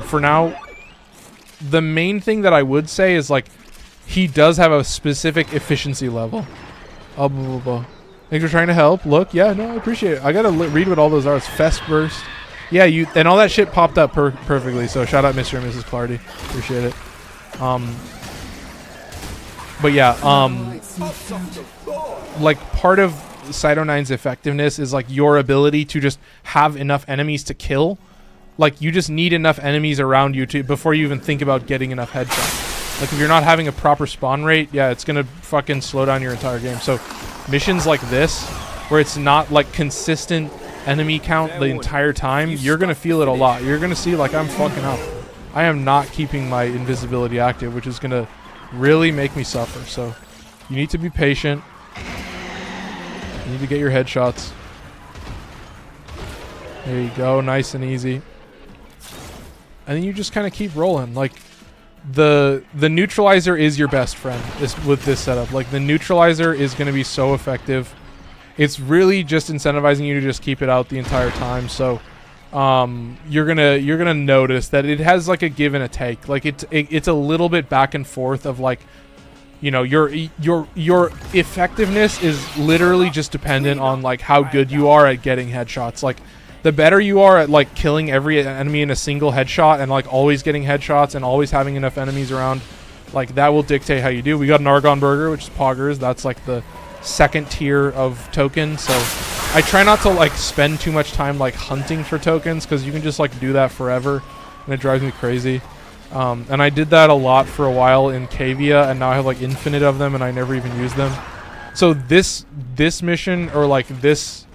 for now, the main thing that I would say is, like, he does have a specific efficiency level. Blah, blah, blah. Thanks for trying to help. Look, yeah, no, I appreciate it. I gotta read what all those are. It's Fest Burst. Yeah, and all that shit popped up perfectly. So shout out Mr. and Mrs. Clardy. Appreciate it. But yeah, like part of Side 09's effectiveness is like your ability to just have enough enemies to kill. Like you just need enough enemies around you before you even think about getting enough headshots. Like if you're not having a proper spawn rate, yeah, it's gonna fucking slow down your entire game. So missions like this, where it's not like consistent enemy count the entire time, you're gonna feel it a lot. You're gonna see like I'm fucking up. I am not keeping my invisibility active, which is gonna really make me suffer. So you need to be patient. You need to get your headshots. There you go, nice and easy. And then you just kind of keep rolling. Like the neutralizer is your best friend with this setup. Like the neutralizer is going to be so effective. It's really just incentivizing you to just keep it out the entire time. So you're gonna notice that it has like a give and a take. Like it's a little bit back and forth of like, you know, your effectiveness is literally just dependent on like how good you are at getting headshots. Like the better you are at like killing every enemy in a single headshot and like always getting headshots and always having enough enemies around, like that will dictate how you do. We got an Argon Burger, which is Poggers. That's like the second tier of tokens. So I try not to like spend too much time like hunting for tokens because you can just like do that forever and it drives me crazy. And I did that a lot for a while in Cavia, and now I have like infinite of them and I never even use them. So this mission, or like this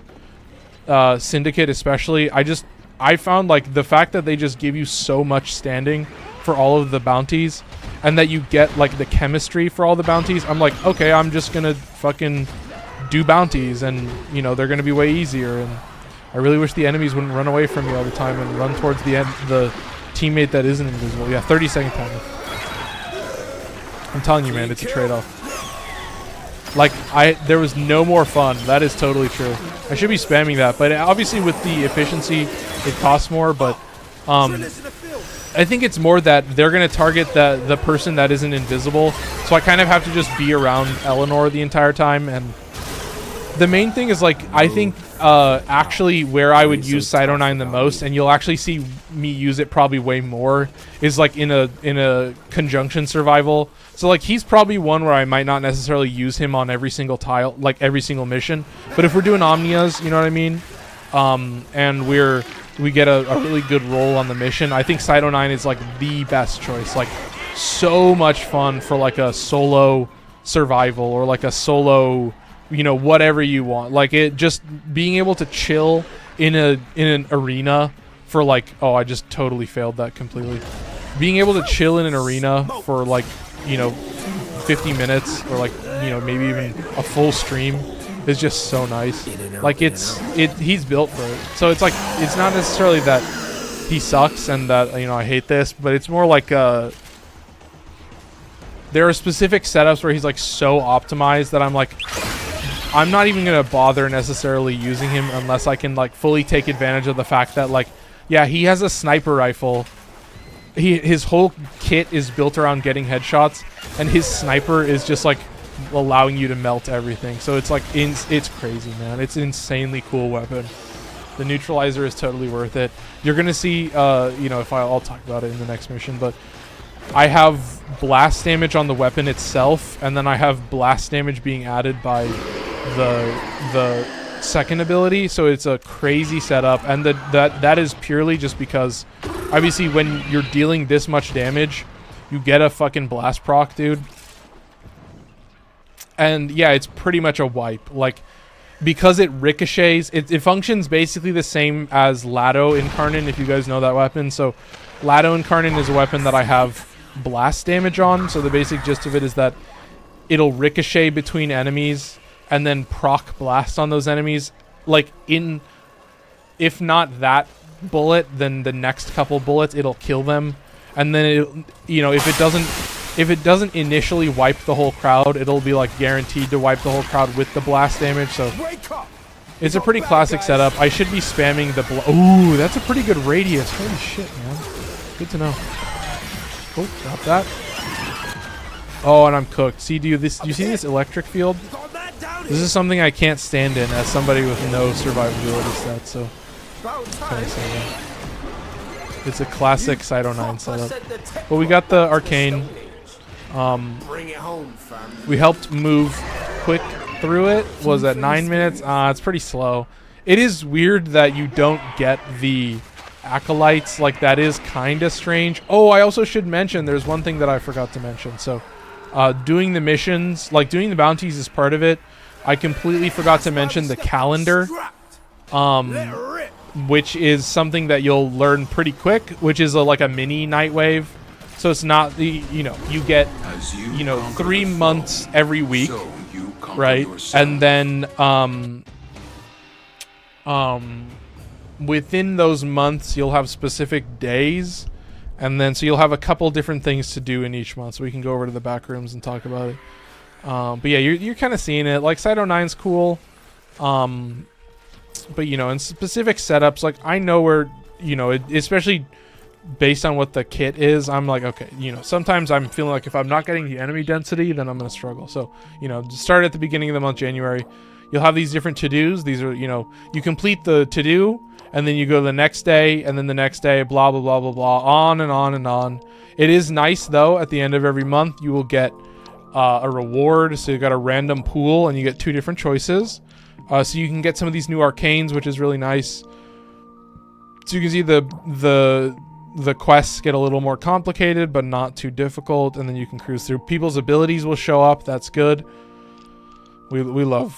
Syndicate especially, I found like the fact that they just give you so much standing for all of the bounties and that you get like the chemistry for all the bounties, I'm like, okay, I'm just gonna fucking do bounties and you know they're gonna be way easier. And I really wish the enemies wouldn't run away from me all the time and run towards the end, the teammate that isn't invisible. Yeah, 30 second timer. I'm telling you, man, it's a trade-off. Like there was no more fun. That is totally true. I should be spamming that, but obviously with the efficiency it costs more. But I think it's more that they're gonna target the person that isn't invisible, so I kind of have to just be around Eleanor the entire time. And the main thing is like I think actually where I would use Side 09 the most, and you'll actually see me use it probably way more, is like in a conjunction survival. So like he's probably one where I might not necessarily use him on every single tile, like every single mission. But if we're doing Omnias, you know what I mean? And we get a really good roll on the mission, I think Side 09 is like the best choice. Like so much fun for like a solo survival or like a solo, you know, whatever you want. Like it just being able to chill in an arena for like, oh, I just totally failed that completely. Being able to chill in an arena for like, you know, 50 minutes or like, you know, maybe even a full stream is just so nice. Like he's built for it. So it's like, it's not necessarily that he sucks and that, you know, I hate this, but it's more like there are specific setups where he's like so optimized that I'm like, I'm not even gonna bother necessarily using him unless I can like fully take advantage of the fact that like, yeah, he has a sniper rifle. His whole kit is built around getting headshots, and his sniper is just like allowing you to melt everything. So it's like it's crazy, man. It's an insanely cool weapon. The neutralizer is totally worth it. You're gonna see, you know, if I'll talk about it in the next mission, but I have blast damage on the weapon itself, and then I have blast damage being added by the second ability, so it's a crazy setup, and that is purely just because obviously when you're dealing this much damage, you get a fucking blast proc, dude. And yeah, it's pretty much a wipe. Like, because it ricochets, it functions basically the same as Lado Incarnate, if you guys know that weapon. So Lado Incarnate is a weapon that I have blast damage on, so the basic gist of it is that it'll ricochet between enemies and then proc blast on those enemies. Like, if not that bullet, then the next couple bullets it'll kill them, and then it, you know, if it doesn't initially wipe the whole crowd, it'll be like guaranteed to wipe the whole crowd with the blast damage. So it's a pretty classic setup. I should be spamming the ooh, that's a pretty good radius. Holy shit, man. Good to know. Oh, drop that. Oh, and I'm cooked. See, do you see this electric field? This is something I can't stand in as somebody with no survivability stats, so can I say that? It's a classic Side 09 setup. But we got the arcane. We helped move quick through it. Was at 9 minutes. It's pretty slow. It is weird that you don't get the acolytes. Like, that is kind of strange. Oh, I also should mention, there's one thing that I forgot to mention. So doing the missions, like doing the bounties is part of it. I completely forgot to mention the calendar, which is something that you'll learn pretty quick, which is like a mini Nightwave. So it's not the, you know, you get, you know, 3 months every week, right? And then within those months, you'll have specific days, and then so you'll have a couple different things to do in each month. So we can go over to the back rooms and talk about it. But yeah, you're kind of seeing it. Like, Side 09's cool. But, you know, in specific setups, like, I know where, you know, especially based on what the kit is, I'm like, okay, you know, sometimes I'm feeling like if I'm not getting the enemy density, then I'm going to struggle. So, you know, start at the beginning of the month, January. You'll have these different to-dos. These are, you know, you complete the to-do, and then you go the next day, and then the next day, blah, blah, blah, blah, blah, on and on and on. It is nice, though, at the end of every month, you will get a reward. So you got a random pool, and you get 2 different choices. So you can get some of these new arcanes, which is really nice. So you can see the quests get a little more complicated, but not too difficult, and then you can cruise through. People's abilities will show up. That's good. We love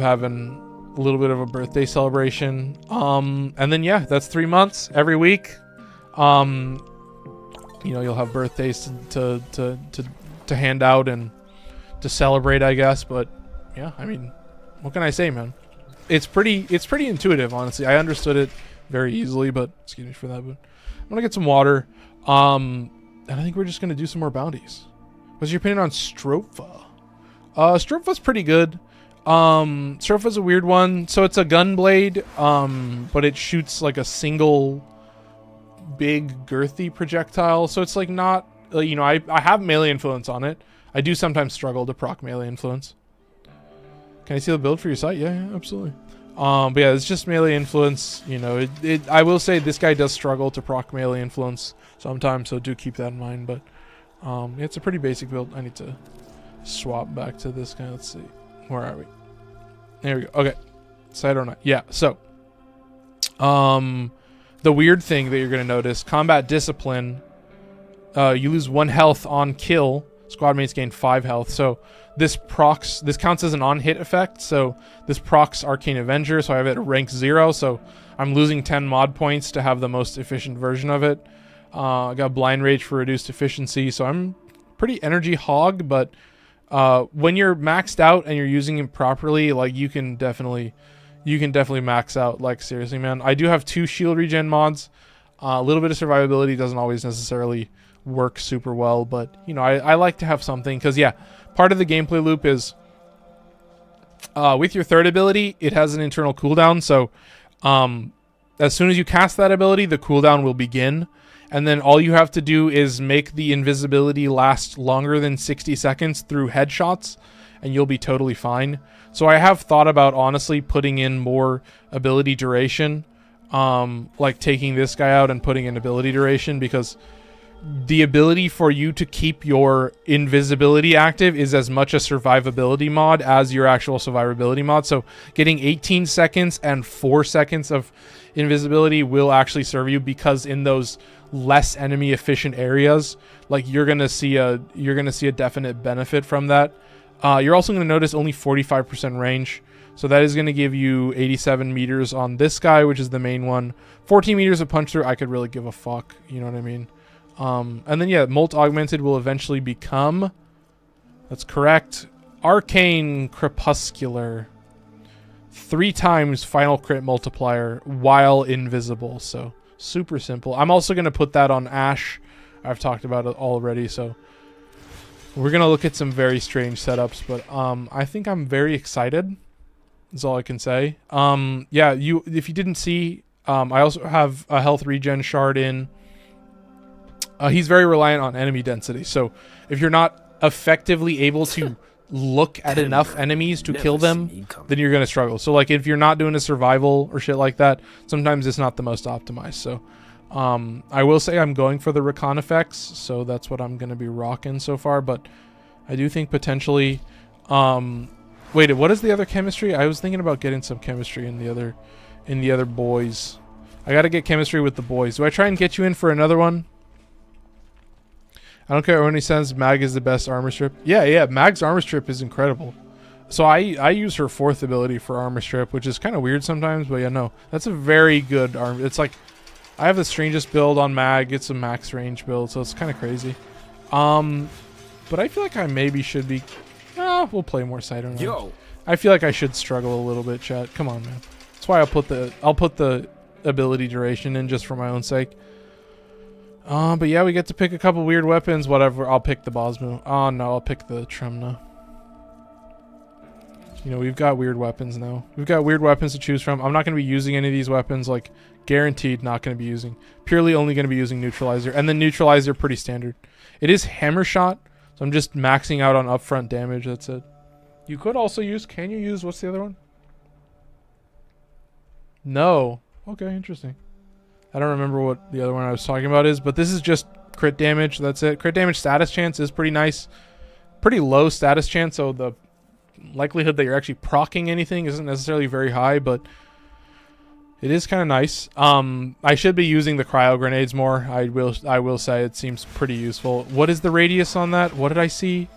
having a little bit of a birthday celebration. And then yeah, that's 3 months every week. You know, you'll have birthdays to hand out and to celebrate, I guess. But yeah, I mean, what can I say, man? It's pretty intuitive, honestly. I understood it very easily, but excuse me for that. But I'm gonna get some water. And I think we're just gonna do some more bounties. What's your opinion on Stropha? Stropha's pretty good. Stropha's a weird one. So it's a gun blade, but it shoots like a single big girthy projectile. So it's like not, you know, I have melee influence on it. I do sometimes struggle to proc melee influence. Can I see the build for your site? Yeah, absolutely. But yeah, it's just melee influence. You know, I will say this guy does struggle to proc melee influence sometimes, so do keep that in mind. But it's a pretty basic build. I need to swap back to this guy. Let's see. Where are we? There we go. Okay. Side or not. Yeah, so the weird thing that you're going to notice, combat discipline, you lose 1 health on kill. Squad mates gain 5 health. So this counts as an on-hit effect. So this procs Arcane Avenger. So I have it at rank 0. So I'm losing 10 mod points to have the most efficient version of it. I got Blind Rage for reduced efficiency. So I'm pretty energy hog, but when you're maxed out and you're using it properly, like you can definitely max out. Like, seriously, man. I do have 2 shield regen mods. A little bit of survivability doesn't always necessarily work super well, but you know, I like to have something, because yeah, part of the gameplay loop is with your third ability, it has an internal cooldown. So as soon as you cast that ability, the cooldown will begin, and then all you have to do is make the invisibility last longer than 60 seconds through headshots, and you'll be totally fine. So I have thought about honestly putting in more ability duration, like taking this guy out and putting in ability duration, because the ability for you to keep your invisibility active is as much a survivability mod as your actual survivability mod. So getting 18 seconds and 4 seconds of invisibility will actually serve you, because in those less enemy efficient areas, like you're gonna see a definite benefit from that. You're also gonna notice only 45% range, so that is gonna give you 87 meters on this guy, which is the main one. 14 meters of punch through, I could really give a fuck, you know what I mean? And then yeah, Molt Augmented will eventually become, that's correct, Arcane Crepuscular. 3 times final crit multiplier while invisible, so super simple. I'm also going to put that on Ash. I've talked about it already, so we're going to look at some very strange setups, but I think I'm very excited, is all I can say. Yeah, if you didn't see, I also have a health regen shard in. He's very reliant on enemy density, so if you're not effectively able to look at enough enemies to kill them, then you're going to struggle. So like if you're not doing a survival or shit like that, sometimes it's not the most optimized. So I will say I'm going for the recon effects, so that's what I'm going to be rocking so far, but I do think potentially wait, what is the other chemistry? I was thinking about getting some chemistry in the other boys. I got to get chemistry with the boys. Do I try and get you in for another one? I don't care when he says Mag is the best armor strip. Yeah, Mag's armor strip is incredible. So I use her 4th ability for armor strip, which is kind of weird sometimes, but yeah, no. That's a very good armor. It's like, I have the strangest build on Mag. It's a max range build, so it's kind of crazy. But I feel like I maybe should be... we'll play more Sight on. Yo. I feel like I should struggle a little bit, chat. Come on, man. That's why I'll put the ability duration in just for my own sake. But yeah, we get to pick a couple weird weapons. Whatever, I'll pick the Bosmu. Oh no, I'll pick the Tremna. You know, we've got weird weapons now. We've got weird weapons to choose from. I'm not going to be using any of these weapons. Like, guaranteed not going to be using. Purely only going to be using Neutralizer. And then Neutralizer, pretty standard. It is Hammer Shot, so I'm just maxing out on upfront damage. That's it. You could also use... Can you use... What's the other one? No. Okay, interesting. I don't remember what the other one I was talking about is, but this is just crit damage. That's it. Crit damage status chance is pretty nice. Pretty low status chance, so the likelihood that you're actually proccing anything isn't necessarily very high, but it is kind of nice. I should be using the cryo grenades more. I will say it seems pretty useful. What is the radius on that? What did I see?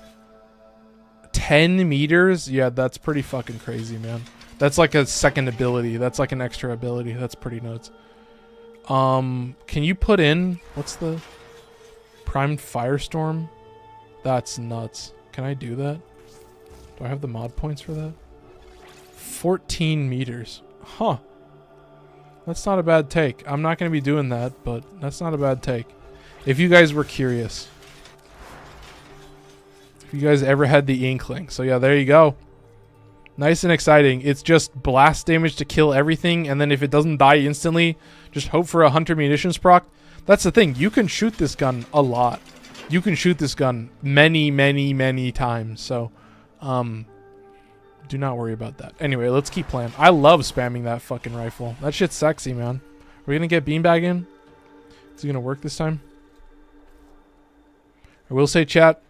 10 meters? Yeah, that's pretty fucking crazy, man. That's like a second ability. That's like an extra ability. That's pretty nuts. Can you put in, what's the primed firestorm? That's nuts. Can I do that? Do I have the mod points for that? 14 meters. Huh. That's not a bad take. I'm not going to be doing that, but that's not a bad take. If you guys were curious. If you guys ever had the inkling. So yeah, there you go. Nice and exciting. It's just blast damage to kill everything, and then if it doesn't die instantly, just hope for a Hunter Munitions proc. That's the thing. You can shoot this gun a lot. You can shoot this gun many, many, many times. So, do not worry about that. Anyway, let's keep playing. I love spamming that fucking rifle. That shit's sexy, man. Are we gonna get Beanbag in? Is it gonna work this time? I will say, chat,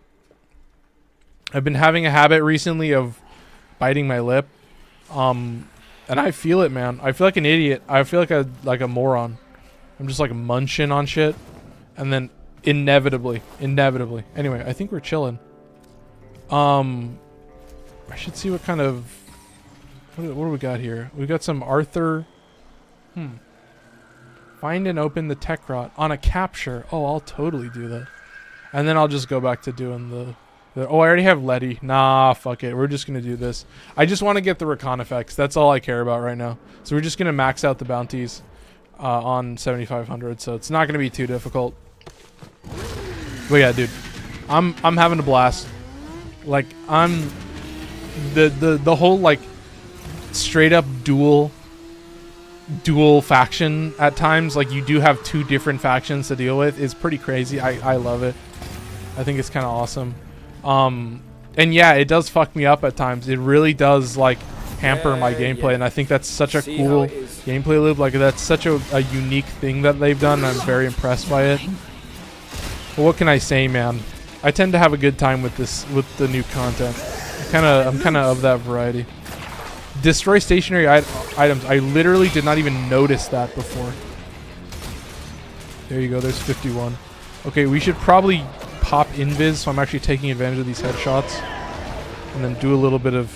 I've been having a habit recently of biting my lip, and I feel it, man. I feel like an idiot. I feel like a moron. I'm just like munching on shit, and then inevitably. Anyway, I think we're chilling. I should see what kind of what do we got here. We got some Arthur. Find and open the tech rot on a capture. Oh, I'll totally do that, and then I'll just go back to doing the oh, I already have Letty. Nah, fuck it. We're just going to do this. I just want to get the recon effects. That's all I care about right now. So we're just going to max out the bounties on 7,500. So it's not going to be too difficult. But yeah, dude. I'm having a blast. Like, I'm... The whole, like, straight up dual faction at times. Like, you do have 2 different factions to deal with. Is pretty crazy. I love it. I think it's kind of awesome. And yeah, it does fuck me up at times. It really does like hamper my gameplay, and I think that's such a cool gameplay loop. Like that's such a unique thing that they've done. I'm very impressed by it. But what can I say, man? I tend to have a good time with the new content. I'm kind of that variety. Destroy stationary items. I literally did not even notice that before. There you go. There's 51. Okay, we should probably pop invis, so I'm actually taking advantage of these headshots, and then do a little bit of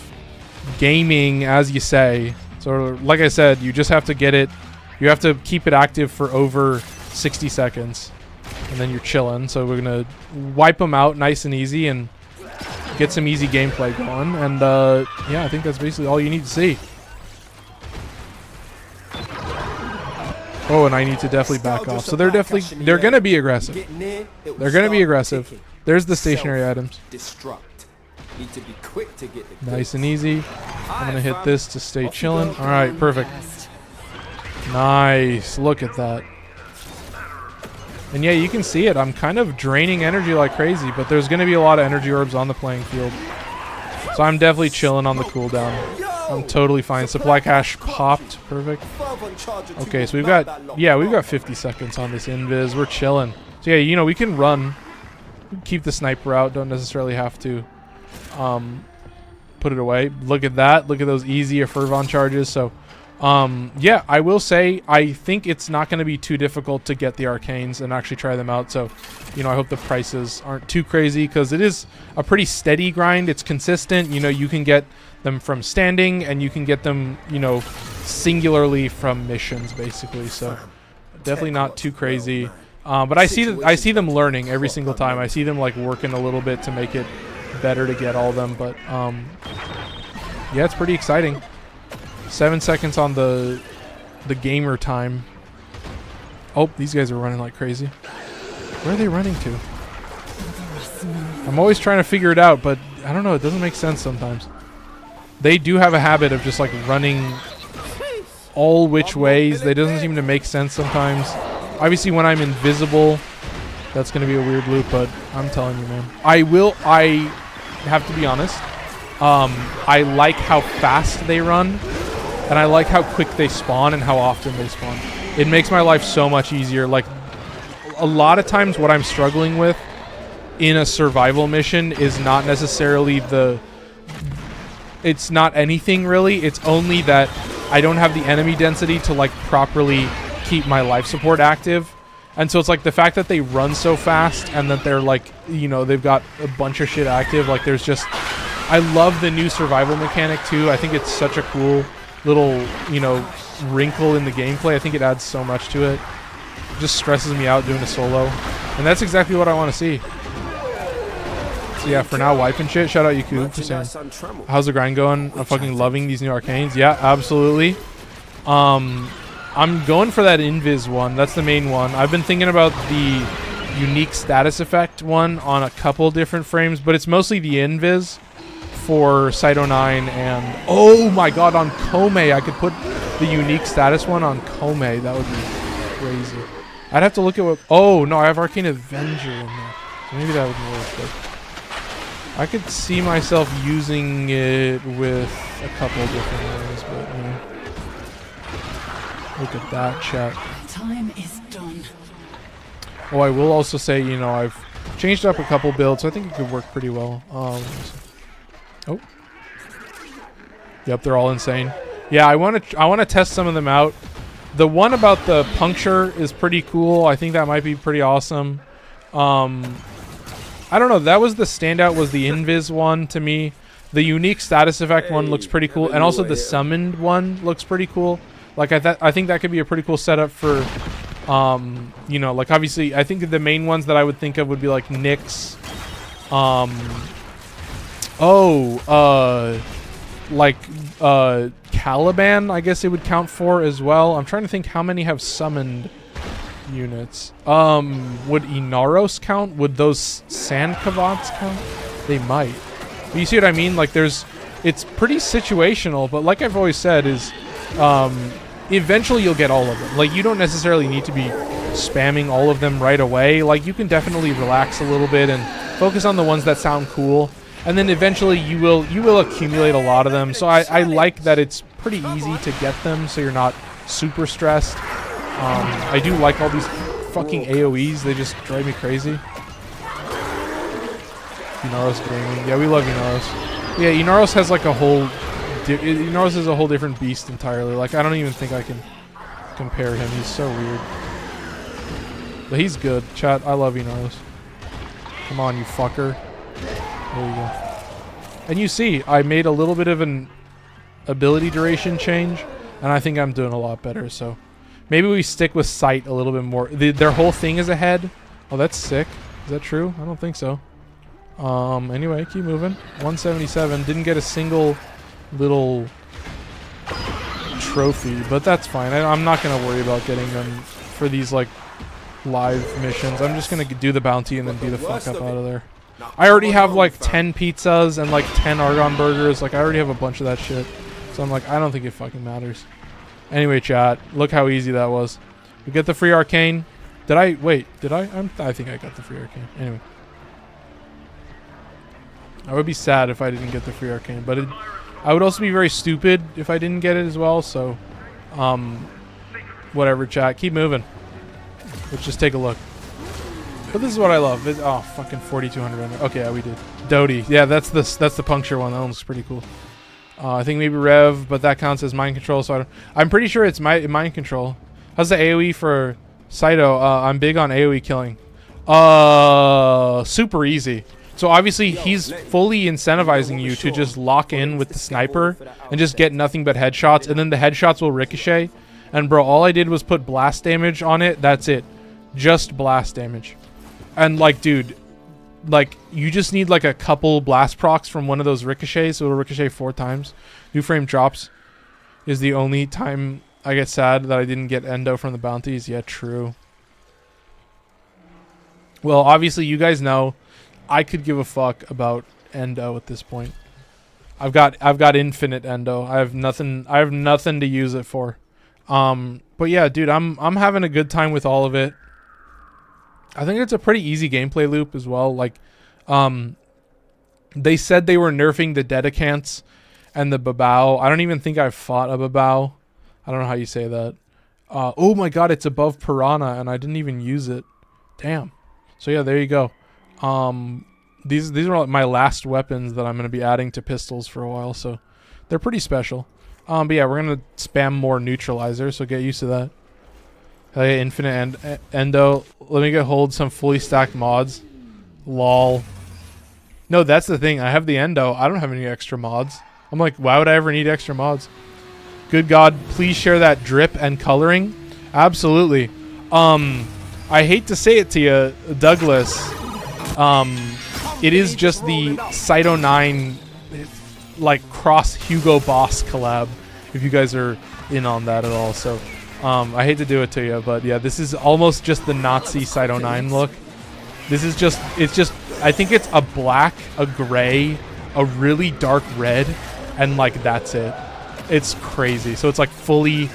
gaming, as you say. So, like I said, you just have to get it. You have to keep it active for over 60 seconds, and then you're chilling. So we're gonna wipe them out nice and easy, and get some easy gameplay going. And yeah, I think that's basically all you need to see. Oh, and I need to definitely back off. So they're gonna be aggressive. They're gonna be aggressive. There's the stationary items. Nice and easy. I'm gonna hit this to stay chilling. All right, perfect. Nice. Look at that. And yeah, you can see it. I'm kind of draining energy like crazy, but there's gonna be a lot of energy orbs on the playing field. So I'm definitely chilling on the cooldown. I'm totally fine. Supply cache popped. Perfect. Okay, so we've got 50 seconds on this invis. We're chilling. So yeah, you know, we can run. Keep the sniper out. Don't necessarily have to put it away. Look at that. Look at those easy Fervon charges. So yeah, I will say I think it's not going to be too difficult to get the arcanes and actually try them out. So, you know, I hope the prices aren't too crazy, because it is a pretty steady grind. It's consistent. You know, you can get them from standing, and you can get them, you know, singularly from missions, basically. So definitely not too crazy. But I see them learning every single time. I see them like working a little bit to make it better to get all of them. But yeah, it's pretty exciting. 7 seconds on the gamer time. Oh, these guys are running like crazy. Where are they running to? I'm always trying to figure it out, but I don't know. It doesn't make sense sometimes. They do have a habit of just like running all which ways. They doesn't seem to make sense sometimes. Obviously, when I'm invisible, that's going to be a weird loop, but I'm telling you, man. I have to be honest. I like how fast they run, and I like how quick they spawn and how often they spawn. It makes my life so much easier. Like, a lot of times what I'm struggling with in a survival mission is not necessarily it's not anything really. It's only that I don't have the enemy density to like properly keep my life support active. And so it's like the fact that they run so fast and that they're like, you know, they've got a bunch of shit active. Like there's just, I love the new survival mechanic too. I think it's such a cool little, you know, wrinkle in the gameplay. I think it adds so much to it. It just stresses me out doing a solo. And that's exactly what I want to see. So yeah, for now, wiping shit. Shout out Yakub for saying, how's the grind going? I'm fucking loving these new arcanes. Yeah, absolutely. I'm going for that invis one. That's the main one. I've been thinking about the unique status effect one on a couple different frames, but it's mostly the invis for Cyto 9 and oh my god, on Kome. I could put the unique status one on Kome. That would be crazy. I'd have to look at what... Oh, no, I have Arcane Avenger in there. So maybe that would work, but I could see myself using it with a couple of different ways, but, you know. Look at that, chat. Time is done. Oh, I will also say, you know, I've changed up a couple builds, so I think it could work pretty well. Oh. Yep, they're all insane. Yeah, I want to test some of them out. The one about the puncture is pretty cool. I think that might be pretty awesome. I don't know. That was the standout, was the invis one to me. The unique status effect one looks pretty cool, and also the summoned one looks pretty cool. Like I think that could be a pretty cool setup for, you know, like obviously I think the main ones that I would think of would be like Nyx, Caliban, I guess it would count for as well. I'm trying to think how many have summoned units. Would Inaros count? Would those Sand Kavats count? They might. But you see what I mean? Like it's pretty situational, but like I've always said is, eventually you'll get all of them. Like you don't necessarily need to be spamming all of them right away. Like you can definitely relax a little bit and focus on the ones that sound cool. and then eventually you will accumulate a lot of them. So I like that it's pretty easy to get them, so you're not super stressed. I do like all these fucking AoEs. They just drive me crazy. Inaros Gaming. Yeah, we love Inaros. Yeah, Inaros has like a whole... Inaros is a whole different beast entirely. Like, I don't even think I can compare him. He's so weird. But he's good. Chat, I love Inaros. Come on, you fucker. There you go. And you see, I made a little bit of an ability duration change, and I think I'm doing a lot better, so... Maybe we stick with sight a little bit more. Their whole thing is ahead. Oh, that's sick. Is that true? I don't think so. Anyway, keep moving. 177. Didn't get a single little trophy, but that's fine. I'm not going to worry about getting them for these, like, live missions. I'm just going to do the bounty and then be the fuck up out of there. I already have, like, 10 pizzas and, like, 10 Argon burgers. Like, I already have a bunch of that shit. So I'm like, I don't think it fucking matters. Anyway, chat, look how easy that was. We get the free arcane. Did I? Wait, did I? I think I got the free arcane. Anyway. I would be sad if I didn't get the free arcane, but I would also be very stupid if I didn't get it as well, so... whatever, chat. Keep moving. Let's just take a look. But this is what I love. Oh, fucking 4,200. Okay, yeah, we did. Doty. Yeah, that's the puncture one. That one's pretty cool. I think maybe Rev, but that counts as mind control, so I'm pretty sure it's mind control. How's the AoE for Saito? I'm big on AoE killing. Super easy. So obviously he's fully incentivizing you to just lock in with the sniper and just get nothing but headshots, and then the headshots will ricochet. And bro, all I did was put blast damage on it. That's it. Just blast damage. And like, dude, like, you just need like a couple blast procs from one of those ricochets, so it'll ricochet 4 times. New frame drops is the only time I get sad that I didn't get endo from the bounties. Yeah, true. Well, obviously you guys know I could give a fuck about endo at this point. I've got infinite endo. I have nothing to use it for. But yeah, dude, I'm having a good time with all of it. I think it's a pretty easy gameplay loop as well. Like, they said they were nerfing the Dedicants and the Babao. I don't even think I've fought a Babao. I don't know how you say that. Oh my god, it's above Piranha, and I didn't even use it. Damn. So yeah, there you go. These are my last weapons that I'm going to be adding to pistols for a while, so they're pretty special. But yeah, we're going to spam more neutralizer, so get used to that. Hey, infinite endo. Let me hold some fully stacked mods. Lol. No, that's the thing. I have the endo. I don't have any extra mods. I'm like, why would I ever need extra mods? Good God, please share that drip and coloring. Absolutely. I hate to say it to you, Douglas. It is just the Cyto 9 like cross Hugo Boss collab, if you guys are in on that at all. So I hate to do it to you, but yeah, this is almost just the Nazi Cyto 9 look. This is just, I think it's a black, a gray, a really dark red, and like that's it. It's crazy. So it's like fully,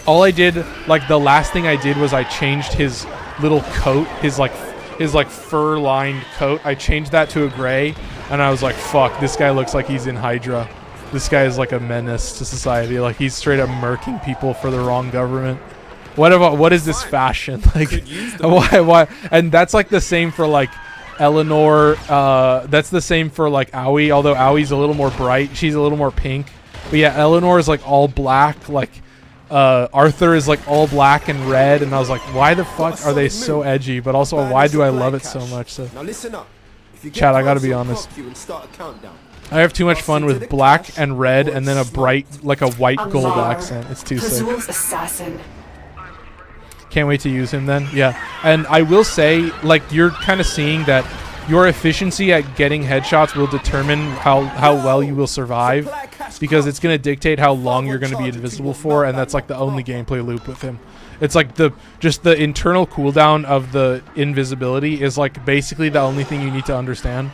all I did, like the last thing I did was I changed his little coat, his like fur lined coat. I changed that to a gray, and I was like, fuck, this guy looks like he's in Hydra. This guy is like a menace to society. Like, he's straight up murking people for the wrong government. What is this fashion? Like, why? And that's like the same for like Eleanor. That's the same for like Aoi, although Aoi's a little more bright. She's a little more pink. But yeah, Eleanor is like all black. Like Arthur is like all black and red, and I was like, why the fuck are they so edgy? But also, why do I love it so much? So, chat, I gotta be honest. I have too much fun with black and red, and then a bright, like a white gold accent. It's too sick. Assassin. Can't wait to use him then. Yeah, and I will say, like, you're kind of seeing that your efficiency at getting headshots will determine how well you will survive, because it's going to dictate how long you're going to be invisible for, and that's like the only gameplay loop with him. It's like just the internal cooldown of the invisibility is like basically the only thing you need to understand.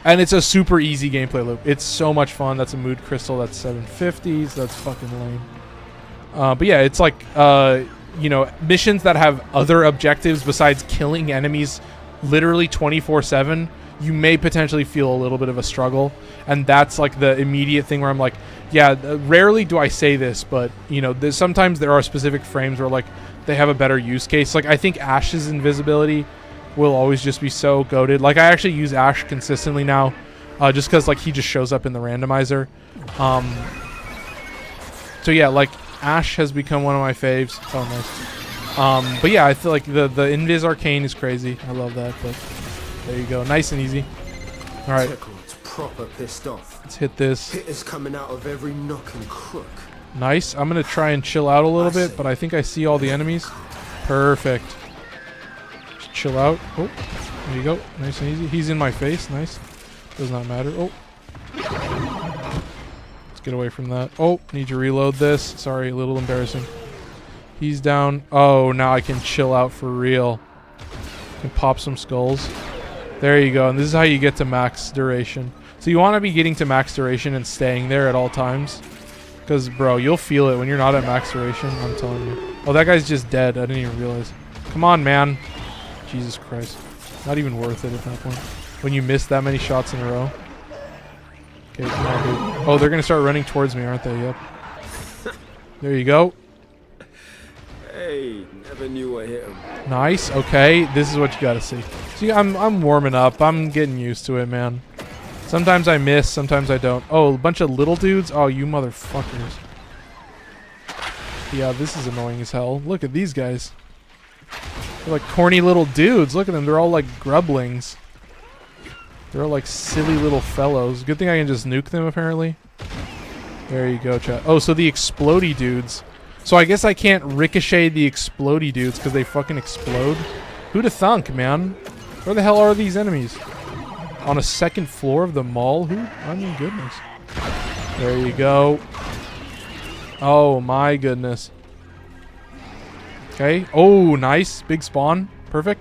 And it's a super easy gameplay loop. It's so much fun. That's a mood crystal. That's 750s. That's fucking lame. But yeah, it's like, you know, missions that have other objectives besides killing enemies literally 24/7 you may potentially feel a little bit of a struggle. And that's like the immediate thing where I'm like, yeah, rarely do I say this, but you know, sometimes there are specific frames where like they have a better use case. Like I think Ash's invisibility will always just be so goated. Like I actually use Ash consistently now, just because like he just shows up in the randomizer. So yeah, like Ash has become one of my faves. Oh nice. But yeah, I feel like the Invis Arcane is crazy. I love that. But there you go, nice and easy. All right, proper pissed off. Let's hit this. Hitters coming out of every nook and crook. Nice. I'm gonna try and chill out a little bit, but I think I see all the enemies. Perfect. Just chill out. Oh, there you go. Nice and easy. He's in my face. Nice. Does not matter. Oh. Let's get away from that. Oh, need to reload this. Sorry, a little embarrassing. He's down. Oh, now I can chill out for real. Can pop some skulls. There you go. And this is how you get to max duration. So you want to be getting to max duration and staying there at all times. Because, bro, you'll feel it when you're not at max duration. I'm telling you. Oh, that guy's just dead. I didn't even realize. Come on, man. Jesus Christ. Not even worth it at that point. When you miss that many shots in a row. Okay, come on, dude. Oh, they're going to start running towards me, aren't they? Yep. There you go. Hey, never knew I hit him. Nice. Okay, this is what you got to see. See, I'm warming up. I'm getting used to it, man. Sometimes I miss, sometimes I don't. Oh, a bunch of little dudes? Oh, you motherfuckers. Yeah, this is annoying as hell. Look at these guys. They're like corny little dudes. Look at them. They're all like grublings. They're all like silly little fellows. Good thing I can just nuke them, apparently. There you go, chat. Oh, so the explodey dudes. So I guess I can't ricochet the explodey dudes because they fucking explode. Who'da thunk, man? Where the hell are these enemies? On a second floor of the mall? Who? I mean, goodness. There you go. Oh, my goodness. Okay. Oh, nice. Big spawn. Perfect.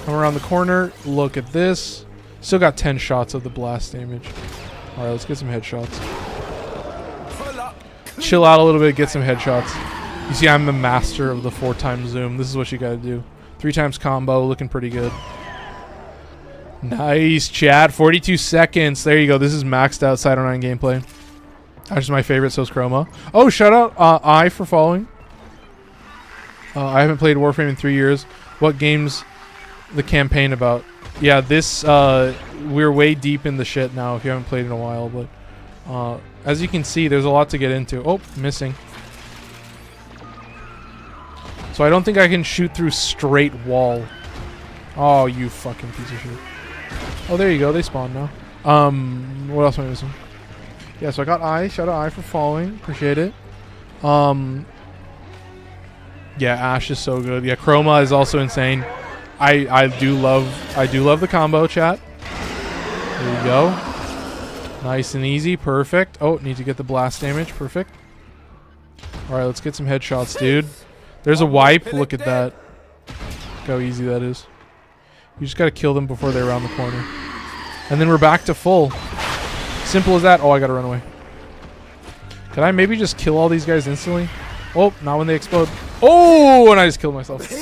Come around the corner. Look at this. Still got 10 shots of the blast damage. All right, let's get some headshots. Chill out a little bit. Get some headshots. You see, I'm the master of the 4x zoom. This is what you got to do. 3x combo. Looking pretty good. Nice, chat. 42 seconds. There you go. This is maxed out Side 09 gameplay. That's my favorite, so's Chroma. Oh, shout out I for following. I haven't played Warframe in 3 years. What game's the campaign about? Yeah, this, we're way deep in the shit now if you haven't played in a while. But as you can see, there's a lot to get into. Oh, missing. So I don't think I can shoot through straight wall. Oh, you fucking piece of shit. Oh, there you go. They spawned now. What else am I missing? Yeah, so I got I. Shout out I for following. Appreciate it. Yeah, Ash is so good. Yeah, Chroma is also insane. I do love the combo, chat. There you go. Nice and easy. Perfect. Oh, need to get the blast damage. Perfect. All right, let's get some headshots, dude. There's a wipe. Look at that. Look how easy that is. You just got to kill them before they're around the corner. And then we're back to full. Simple as that. Oh, I got to run away. Can I maybe just kill all these guys instantly? Oh, not when they explode. Oh, and I just killed myself. You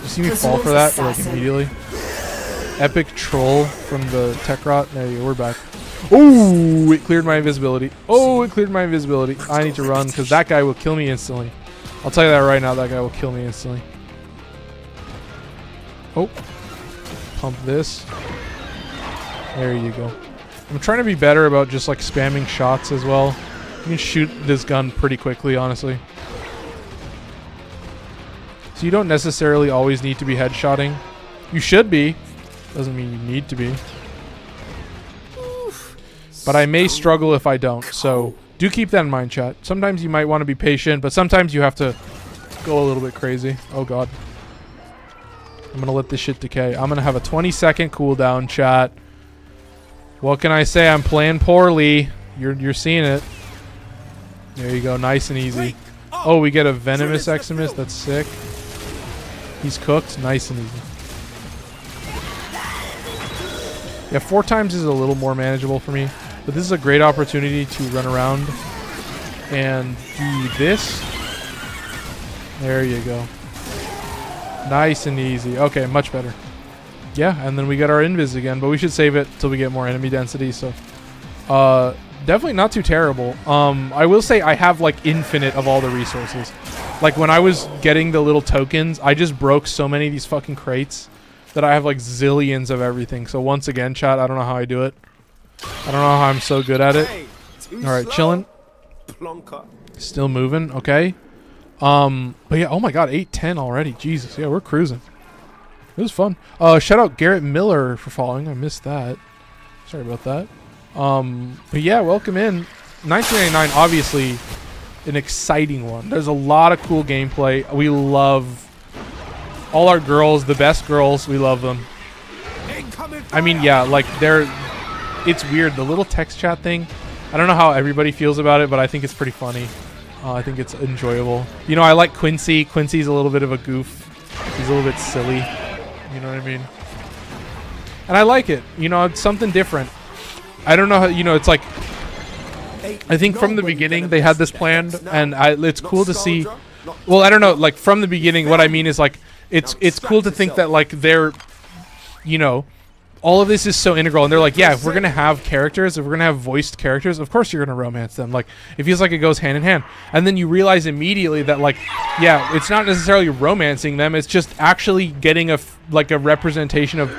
see me fall for that like immediately? Epic troll from the tech rot. There you go. We're back. Oh, it cleared my invisibility. Oh, it cleared my invisibility. I need to run because that guy will kill me instantly. I'll tell you that right now. That guy will kill me instantly. Oh, pump this. There you go. I'm trying to be better about just like spamming shots as well. You can shoot this gun pretty quickly, honestly. So you don't necessarily always need to be headshotting. You should be. Doesn't mean you need to be. But I may struggle if I don't. So do keep that in mind, chat. Sometimes you might want to be patient, but sometimes you have to go a little bit crazy. Oh, God. I'm going to let this shit decay. I'm going to have a 20-second cooldown, chat. What can I say? I'm playing poorly. You're seeing it. There you go. Nice and easy. Oh, we get a Venomous Eximus. That's sick. He's cooked. Nice and easy. Yeah, 4x is a little more manageable for me. But this is a great opportunity to run around and do this. There you go. Nice and easy. Okay, much better. yeah, and then we get our invis again, but we should save it till we get more enemy density. So definitely not too terrible. I will say I have like infinite of all the resources. Like when I was getting the little tokens, I just broke so many of these fucking crates that I have like zillions of everything. So once again, chat, I don't know how I do it. I don't know how I'm so good at it. All right, chilling. Still moving. Okay. But yeah, oh my god, 8:10 already. Jesus, yeah, we're cruising. It was fun. Shout out Garrett Miller for following. I missed that. Sorry about that. But yeah, welcome in. 1999, obviously an exciting one. There's a lot of cool gameplay. We love all our girls, the best girls. We love them. I mean, yeah, like it's weird. The little text chat thing. I don't know how everybody feels about it, but I think it's pretty funny. I think it's enjoyable. You know, I like Quincy. Quincy's a little bit of a goof. He's a little bit silly. You know what I mean? And I like it. You know, it's something different. I don't know how, you know, it's like, I think from the beginning they had this planned, and it's cool to see. Well, I don't know, like from the beginning, what I mean is like, it's cool to think that like they're, you know, all of this is so integral, and they're like, yeah, if we're gonna have characters, if we're gonna have voiced characters, of course you're gonna romance them. Like, it feels like it goes hand in hand. And then you realize immediately that like, yeah, it's not necessarily romancing them, it's just actually getting a representation of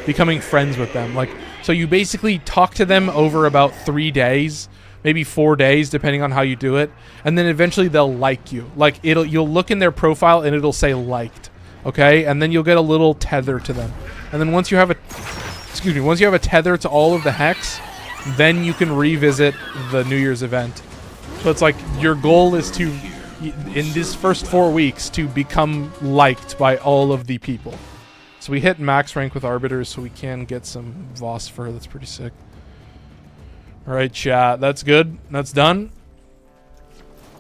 becoming friends with them. Like, so you basically talk to them over about 3 days, maybe 4 days, depending on how you do it, and then eventually they'll like you. Like, you'll look in their profile and it'll say liked, okay, and then you'll get a little tether to them. And then once you have a tether to all of the hex, then you can revisit the New Year's event. So it's like your goal is to, in this first 4 weeks, to become liked by all of the people. So we hit max rank with arbiters, so we can get some Voss fur. That's pretty sick. All right, chat. That's good. That's done.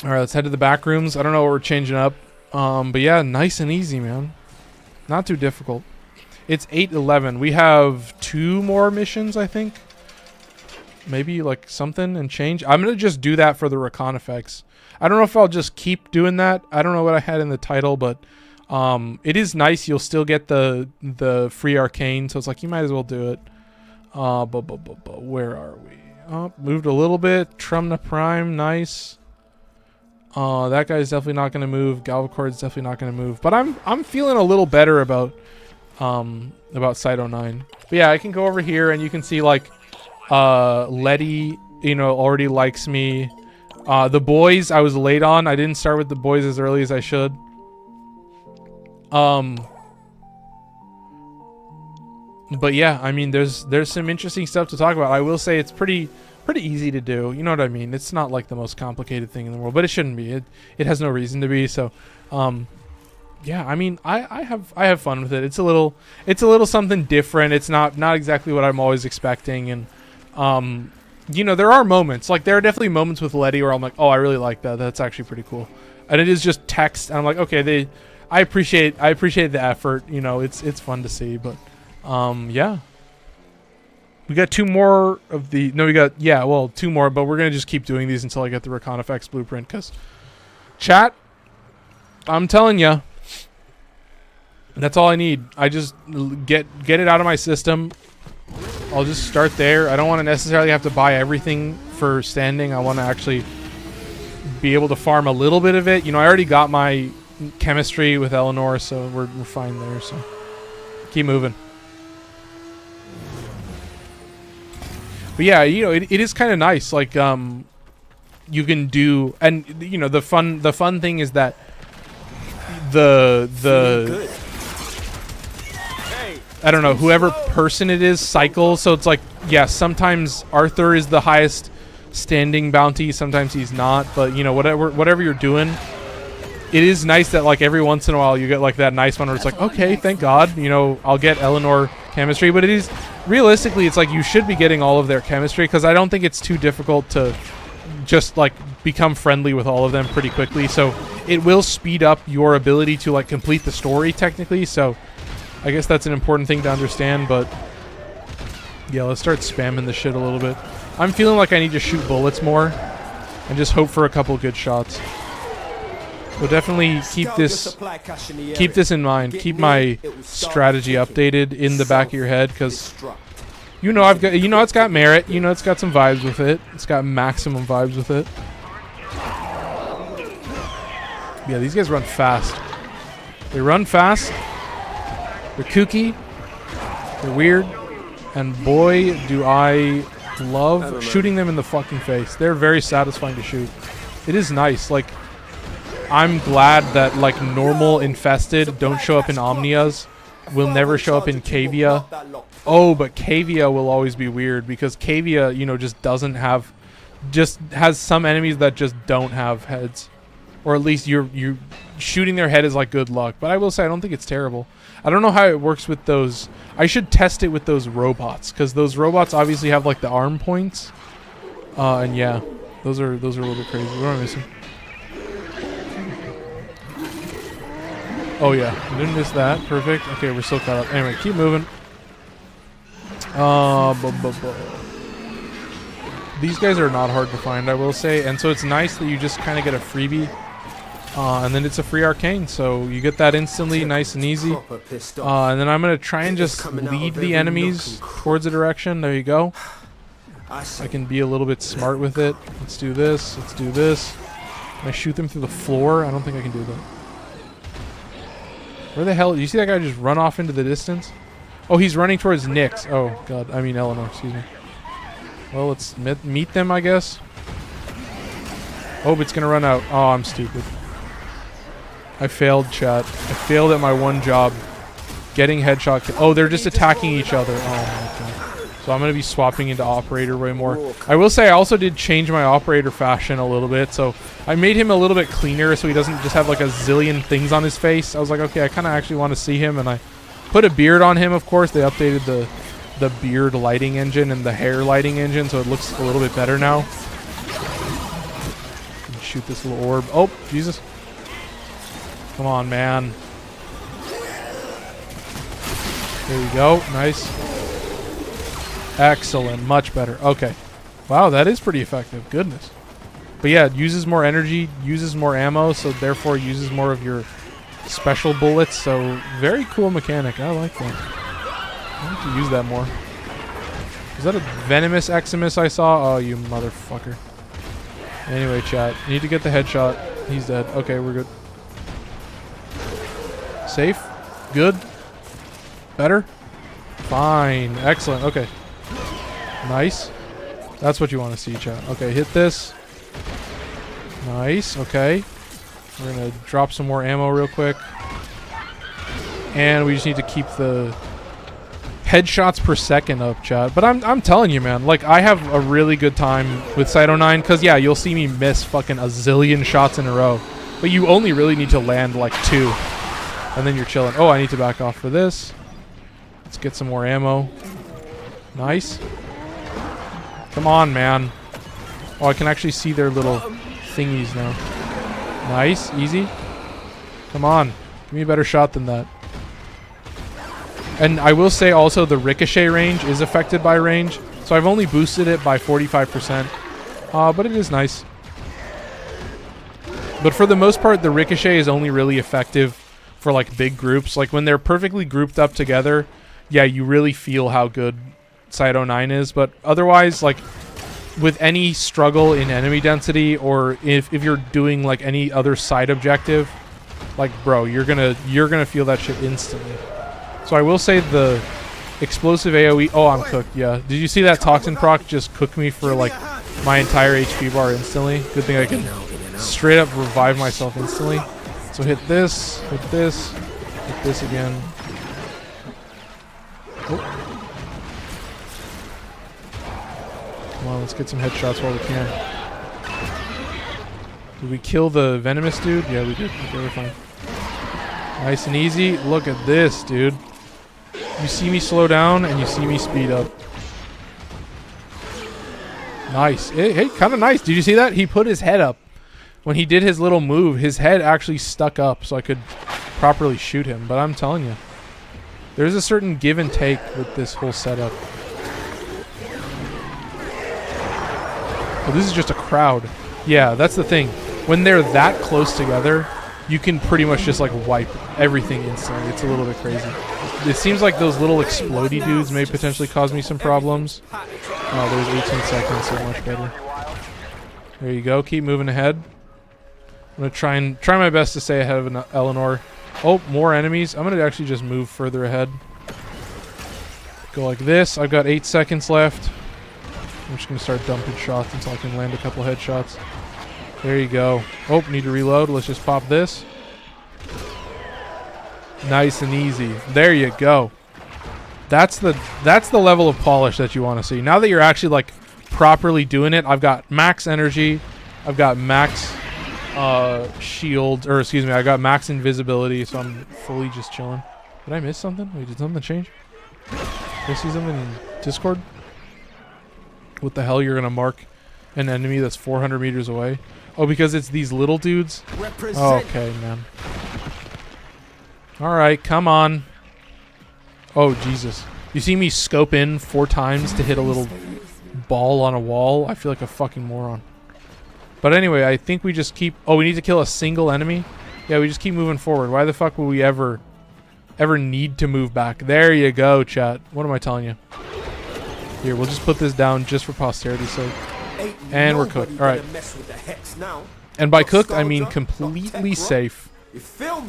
All right, let's head to the back rooms. I don't know what we're changing up. But yeah, nice and easy, man. Not too difficult. It's 8:11. We have 2 more missions, I think. Maybe like something and change. I'm going to just do that for the recon effects. I don't know if I'll just keep doing that. I don't know what I had in the title, but it is nice. You'll still get the free arcane, so it's like you might as well do it. Where are we? Oh, moved a little bit. Trumna Prime, nice. That guy's definitely not going to move. Galvacord's definitely not going to move. But I'm feeling a little better about Site 09. But yeah, I can go over here and you can see like Letty, you know, already likes me. The boys I was late on. I didn't start with the boys as early as I should. But yeah, I mean, there's some interesting stuff to talk about. I will say it's pretty easy to do. You know what I mean? It's not like the most complicated thing in the world, but it shouldn't be. It has no reason to be. So, yeah, I mean, I have fun with it. It's a little something different. It's not exactly what I'm always expecting. And, you know, there are moments, like there are definitely moments with Letty where I'm like, oh, I really like that. That's actually pretty cool. And it is just text. And I'm like, okay, I appreciate the effort. You know, it's fun to see, but, yeah. We got 2 more of the... No, we got... Yeah, well, 2 more, but we're going to just keep doing these until I get the Recon Effects blueprint, because... Chat, I'm telling you, that's all I need. I just get it out of my system. I'll just start there. I don't want to necessarily have to buy everything for standing. I want to actually be able to farm a little bit of it. You know, I already got my chemistry with Eleanor, so we're fine there, so... Keep moving. But yeah, you know, it is kind of nice. Like, you can do, and you know, the fun thing is that I don't know, whoever person it is cycles. So it's like, yeah, sometimes Arthur is the highest standing bounty, sometimes he's not. But you know, whatever you're doing, it is nice that like every once in a while you get like that nice one where it's like, okay, thank God, you know, I'll get Eleanor chemistry. But it is realistically, it's like you should be getting all of their chemistry, because I don't think it's too difficult to just like become friendly with all of them pretty quickly. So it will speed up your ability to like complete the story technically. So I guess that's an important thing to understand. But yeah, let's start spamming the shit a little bit. I'm feeling like I need to shoot bullets more and just hope for a couple good shots. We'll definitely keep this in mind. Keep my strategy updated in the back of your head, because you know it's got merit. You know it's got some vibes with it. It's got maximum vibes with it. Yeah, these guys run fast. They run fast. They're kooky. They're weird. And boy, do I love shooting them in the fucking face. They're very satisfying to shoot. It is nice. Like, I'm glad that like normal infested don't show up in Omnias. Will never show up in Cavia. Oh, but Cavia will always be weird, because Cavia, you know, just doesn't have, just has some enemies that just don't have heads, or at least you shooting their head is like good luck. But I will say I don't think it's terrible. I don't know how it works with those. I should test it with those robots, because those robots obviously have like the arm points. And yeah, those are a little bit crazy. What am I missing? Oh yeah, I didn't miss that. Perfect. Okay, we're still caught up. Anyway, keep moving. These guys are not hard to find, I will say, and so it's nice that you just kind of get a freebie, and then it's a free arcane, so you get that instantly, nice and easy. And then I'm gonna try and just lead the enemies towards a direction. There you go. I can be a little bit smart with it. Let's do this. Let's do this. Can I shoot them through the floor? I don't think I can do that. Where the hell? Do you see that guy just run off into the distance? Oh, he's running towards Nyx. Oh, God. I mean, Eleanor. Excuse me. Well, let's meet them, I guess. Oh, but it's going to run out. Oh, I'm stupid. I failed, chat. I failed at my one job. Getting headshot. Oh, they're just attacking each other. Oh, my God. So I'm going to be swapping into operator way more. I will say I also did change my operator fashion a little bit. So I made him a little bit cleaner so he doesn't just have like a zillion things on his face. I was like, okay, I kind of actually want to see him. And I put a beard on him, of course. They updated the beard lighting engine and the hair lighting engine, so it looks a little bit better now. Shoot this little orb. Oh, Jesus. Come on, man. There you go. Nice. Excellent. Much better. Okay. Wow, that is pretty effective. Goodness. But yeah, it uses more energy, uses more ammo, so therefore uses more of your special bullets. So very cool mechanic. I like that. I need to use that more. Is that a venomous Eximus I saw? Oh, you motherfucker. Anyway, chat. You need to get the headshot. He's dead. Okay, we're good. Safe. Good. Better. Fine. Excellent. Okay. Nice. That's what you want to see, chat. Okay, hit this. Nice. Okay. We're going to drop some more ammo real quick. And we just need to keep the headshots per second up, chat. But I'm telling you, man, like, I have a really good time with Cyto 9, because, yeah, you'll see me miss fucking a zillion shots in a row. But you only really need to land, like, 2. And then you're chilling. Oh, I need to back off for this. Let's get some more ammo. Nice. Come on, man. Oh, I can actually see their little thingies now. Nice. Easy. Come on. Give me a better shot than that. And I will say also the ricochet range is affected by range. So I've only boosted it by 45%. But it is nice. But for the most part, the ricochet is only really effective for like big groups. Like when they're perfectly grouped up together, yeah, you really feel how good Cyto 9 is. But otherwise, like with any struggle in enemy density, or if you're doing like any other side objective, like bro, you're gonna feel that shit instantly. So I will say the explosive AoE. Oh, I'm cooked. Yeah. Did you see that toxin proc just cook me for like my entire HP bar instantly? Good thing I can straight up revive myself instantly. So hit this again. Oh. Come on, let's get some headshots while we can. Did we kill the venomous dude? Yeah, we did. Okay, we're fine. Nice and easy. Look at this, dude. You see me slow down and you see me speed up. Nice. Hey, kind of nice. Did you see that? He put his head up. When he did his little move, his head actually stuck up so I could properly shoot him. But I'm telling you, there's a certain give and take with this whole setup. Oh, this is just a crowd. Yeah, that's the thing. When they're that close together, you can pretty much just like wipe everything instantly. It's a little bit crazy. It seems like those little explodey dudes may potentially cause me some problems. Oh, there's 18 seconds, so much better. There you go. Keep moving ahead. I'm gonna try my best to stay ahead of an Eleanor. Oh, more enemies. I'm gonna actually just move further ahead. Go like this. I've got 8 seconds left. I'm just gonna start dumping shots until I can land a couple headshots. There you go. Oh, need to reload. Let's just pop this. Nice and easy. There you go. That's the level of polish that you want to see. Now that you're actually like properly doing it, I've got max energy. I've got max shield, or excuse me, I got max invisibility, so I'm fully just chilling. Did I miss something? Wait, did something change? Did I see something in Discord? What the hell? You're gonna mark an enemy that's 400 meters away? Oh, because it's these little dudes? Oh, okay, man. Alright, come on. Oh, Jesus. You see me scope in 4 times to hit a little ball on a wall? I feel like a fucking moron. But anyway, I think we just keep... Oh, we need to kill a single enemy? Yeah, we just keep moving forward. Why the fuck would we ever need to move back? There you go, chat. What am I telling you? Here, we'll just put this down just for posterity's sake. And we're cooked. Alright. And by cooked, I mean completely safe.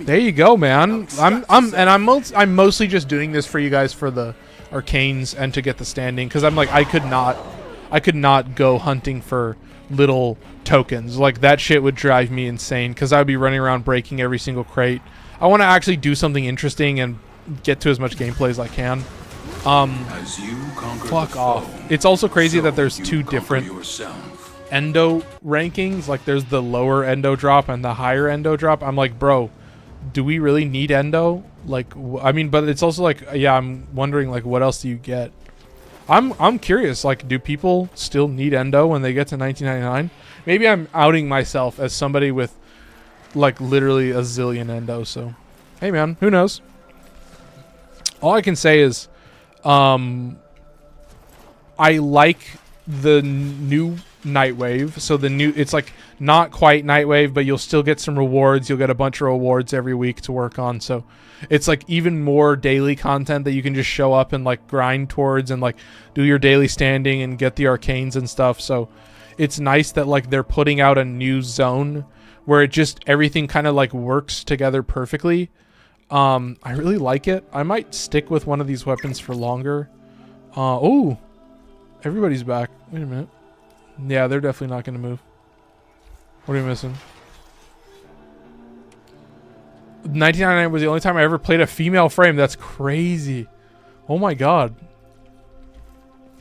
There you go, man. I'm mostly just doing this for you guys for the arcanes and to get the standing, because I'm like I could not go hunting for little tokens. Like that shit would drive me insane, because I would be running around breaking every single crate. I want to actually do something interesting and get to as much gameplay as I can. Fuck off. It's also crazy that there's 2 different endo rankings. Like there's the lower endo drop and the higher endo drop. I'm like, bro, do we really need endo? Like, I mean, but it's also like, yeah, I'm wondering like what else do you get? I'm curious, like, do people still need endo when they get to 1999? Maybe I'm outing myself as somebody with like literally a zillion endo, so hey man, who knows? All I can say is I like the new Nightwave. So the new, it's like not quite Nightwave, but you'll still get some rewards. You'll get a bunch of rewards every week to work on. So it's like even more daily content that you can just show up and like grind towards and like do your daily standing and get the arcanes and stuff. So it's nice that like they're putting out a new zone where it just everything kind of like works together perfectly. I really like it. I might stick with one of these weapons for longer. Oh, everybody's back. Wait a minute. Yeah, they're definitely not going to move. What are you missing? 1999 was the only time I ever played a female frame. That's crazy. Oh my god.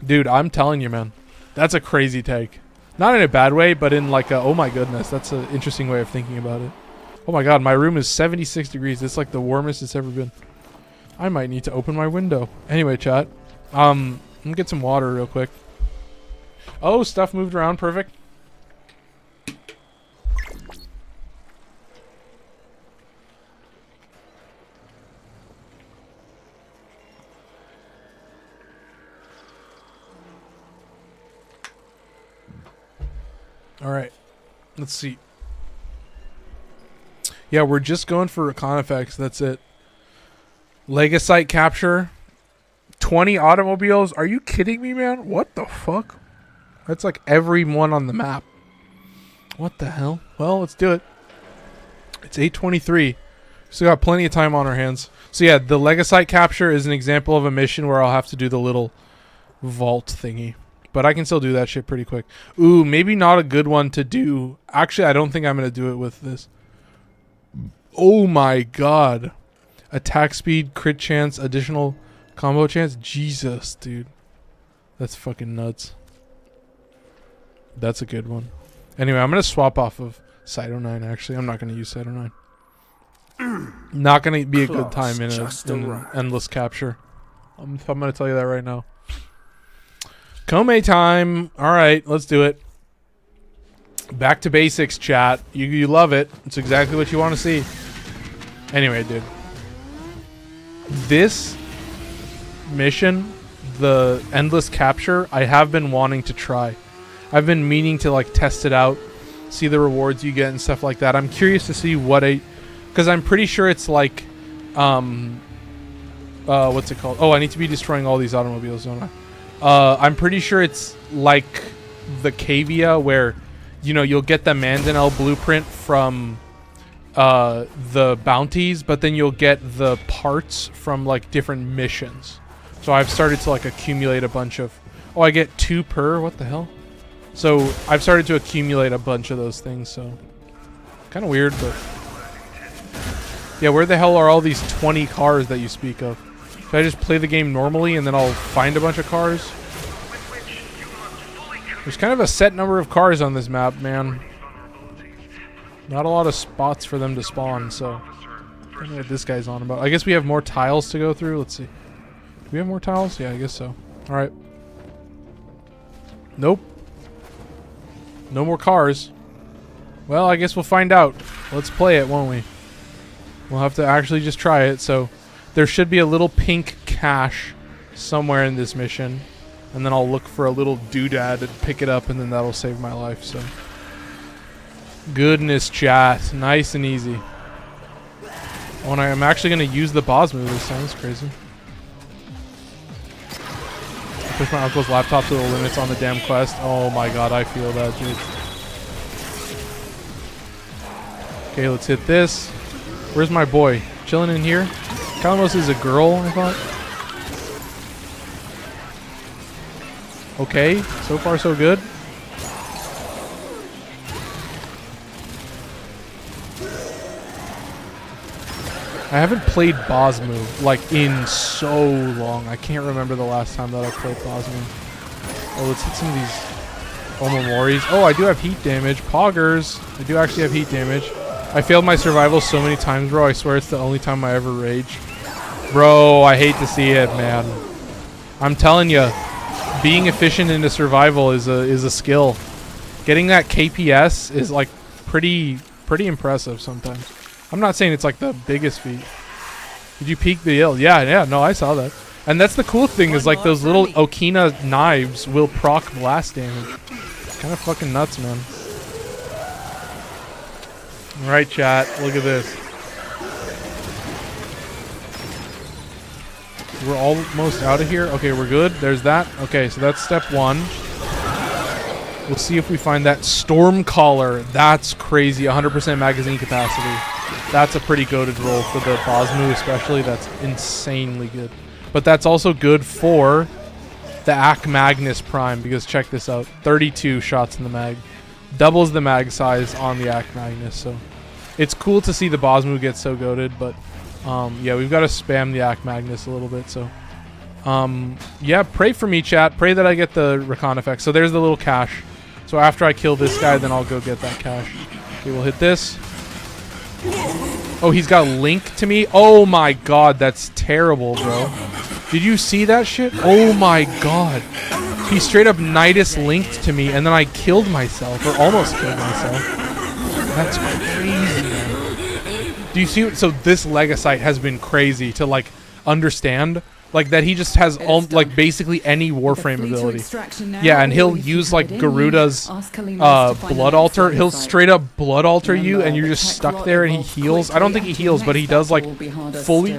Dude, I'm telling you, man. That's a crazy take. Not in a bad way, but in like a, oh my goodness. That's an interesting way of thinking about it. Oh my god, my room is 76 degrees. It's like the warmest it's ever been. I might need to open my window. Anyway, chat. I'm gonna get some water real quick. Oh, stuff moved around. Perfect. All right. Let's see. Yeah, we're just going for recon effects. That's it. Legasite capture. 20 automobiles. Are you kidding me, man? What the fuck? That's like every one on the map. What the hell? Well, let's do it. It's 8:23. Still got plenty of time on our hands. So yeah, the Legasite capture is an example of a mission where I'll have to do the little vault thingy. But I can still do that shit pretty quick. Ooh, maybe not a good one to do. Actually, I don't think I'm going to do it with this. Oh my god. Attack speed, crit chance, additional combo chance. Jesus, dude. That's fucking nuts. That's a good one. Anyway, I'm going to swap off of Cyto 9, actually. I'm not going to use Cyto 9. Not going to be a good time in an endless capture. I'm going to tell you that right now. Kome time. All right, let's do it. Back to basics, chat. You love it. It's exactly what you want to see. Anyway, dude. This mission, the endless capture, I have been wanting to try. I've been meaning to like test it out, see the rewards you get and stuff like that. I'm curious to see what a because I'm pretty sure it's like, what's it called? Oh, I need to be destroying all these automobiles, don't I? I'm pretty sure it's like the Cavia, where, you know, you'll get the Mandanel blueprint from the bounties, but then you'll get the parts from like different missions. So I've started to like accumulate a bunch of, oh, I get 2 per, what the hell? So I've started to accumulate a bunch of those things, so kind of weird, but yeah, where the hell are all these 20 cars that you speak of? Should I just play the game normally and then I'll find a bunch of cars? There's kind of a set number of cars on this map, man. Not a lot of spots for them to spawn, so I don't know what this guy's on about. I guess we have more tiles to go through. Let's see. Do we have more tiles? Yeah, I guess so. Alright. Nope. No more cars. Well, I guess we'll find out. Let's play it, won't we? We'll have to actually just try it. So there should be a little pink cache somewhere in this mission. And then I'll look for a little doodad and pick it up, and then that'll save my life. So goodness, chat. Nice and easy. Oh, and I'm actually going to use the boss move this time. That's crazy. Push my uncle's laptop to the limits on the damn quest. Oh my god, I feel that, dude. Okay, let's hit this. Where's my boy? Chilling in here? Kalamos is a girl, I thought. Okay, so far so good. I haven't played Bosmu like in so long. I can't remember the last time that I played Bosmu. Oh, let's hit some of these Omomoris. Oh, I do have heat damage. Poggers. I do actually have heat damage. I failed my survival so many times, bro. I swear it's the only time I ever rage. Bro, I hate to see it, man. I'm telling you, being efficient into survival is a skill. Getting that KPS is like pretty impressive sometimes. I'm not saying it's like the biggest feat. Did you peek the ill? Yeah, no, I saw that. And that's the cool thing, is like those little Okina knives will proc blast damage. Kind of fucking nuts, man. Alright, chat, look at this. We're almost out of here. Okay, we're good. There's that. Okay, so that's step 1. We'll see if we find that Storm Collar. That's crazy. 100% magazine capacity. That's a pretty goated roll for the Bosmu especially. That's insanely good. But that's also good for the Ak Magnus Prime, because check this out. 32 shots in the mag. Doubles the mag size on the Ak Magnus. So it's cool to see the Bosmu get so goated, but yeah, we've got to spam the Ak Magnus a little bit. So yeah, pray for me, chat. Pray that I get the recon effect. So there's the little cache. So after I kill this guy, then I'll go get that cache. Okay, we'll hit this. Oh, he's got Link to me. Oh my god, that's terrible, bro. Did you see that shit? Oh my god. He straight up Nidus linked to me, and then I killed myself, or almost killed myself. That's crazy, man. Do you see? So this Legasite has been crazy to like understand. Like that he just has like basically any Warframe ability. Yeah, and he'll use like Garuda's Blood Altar. He'll straight up Blood Altar you, and you're just stuck there, and he heals. I don't think he heals, but he does like fully,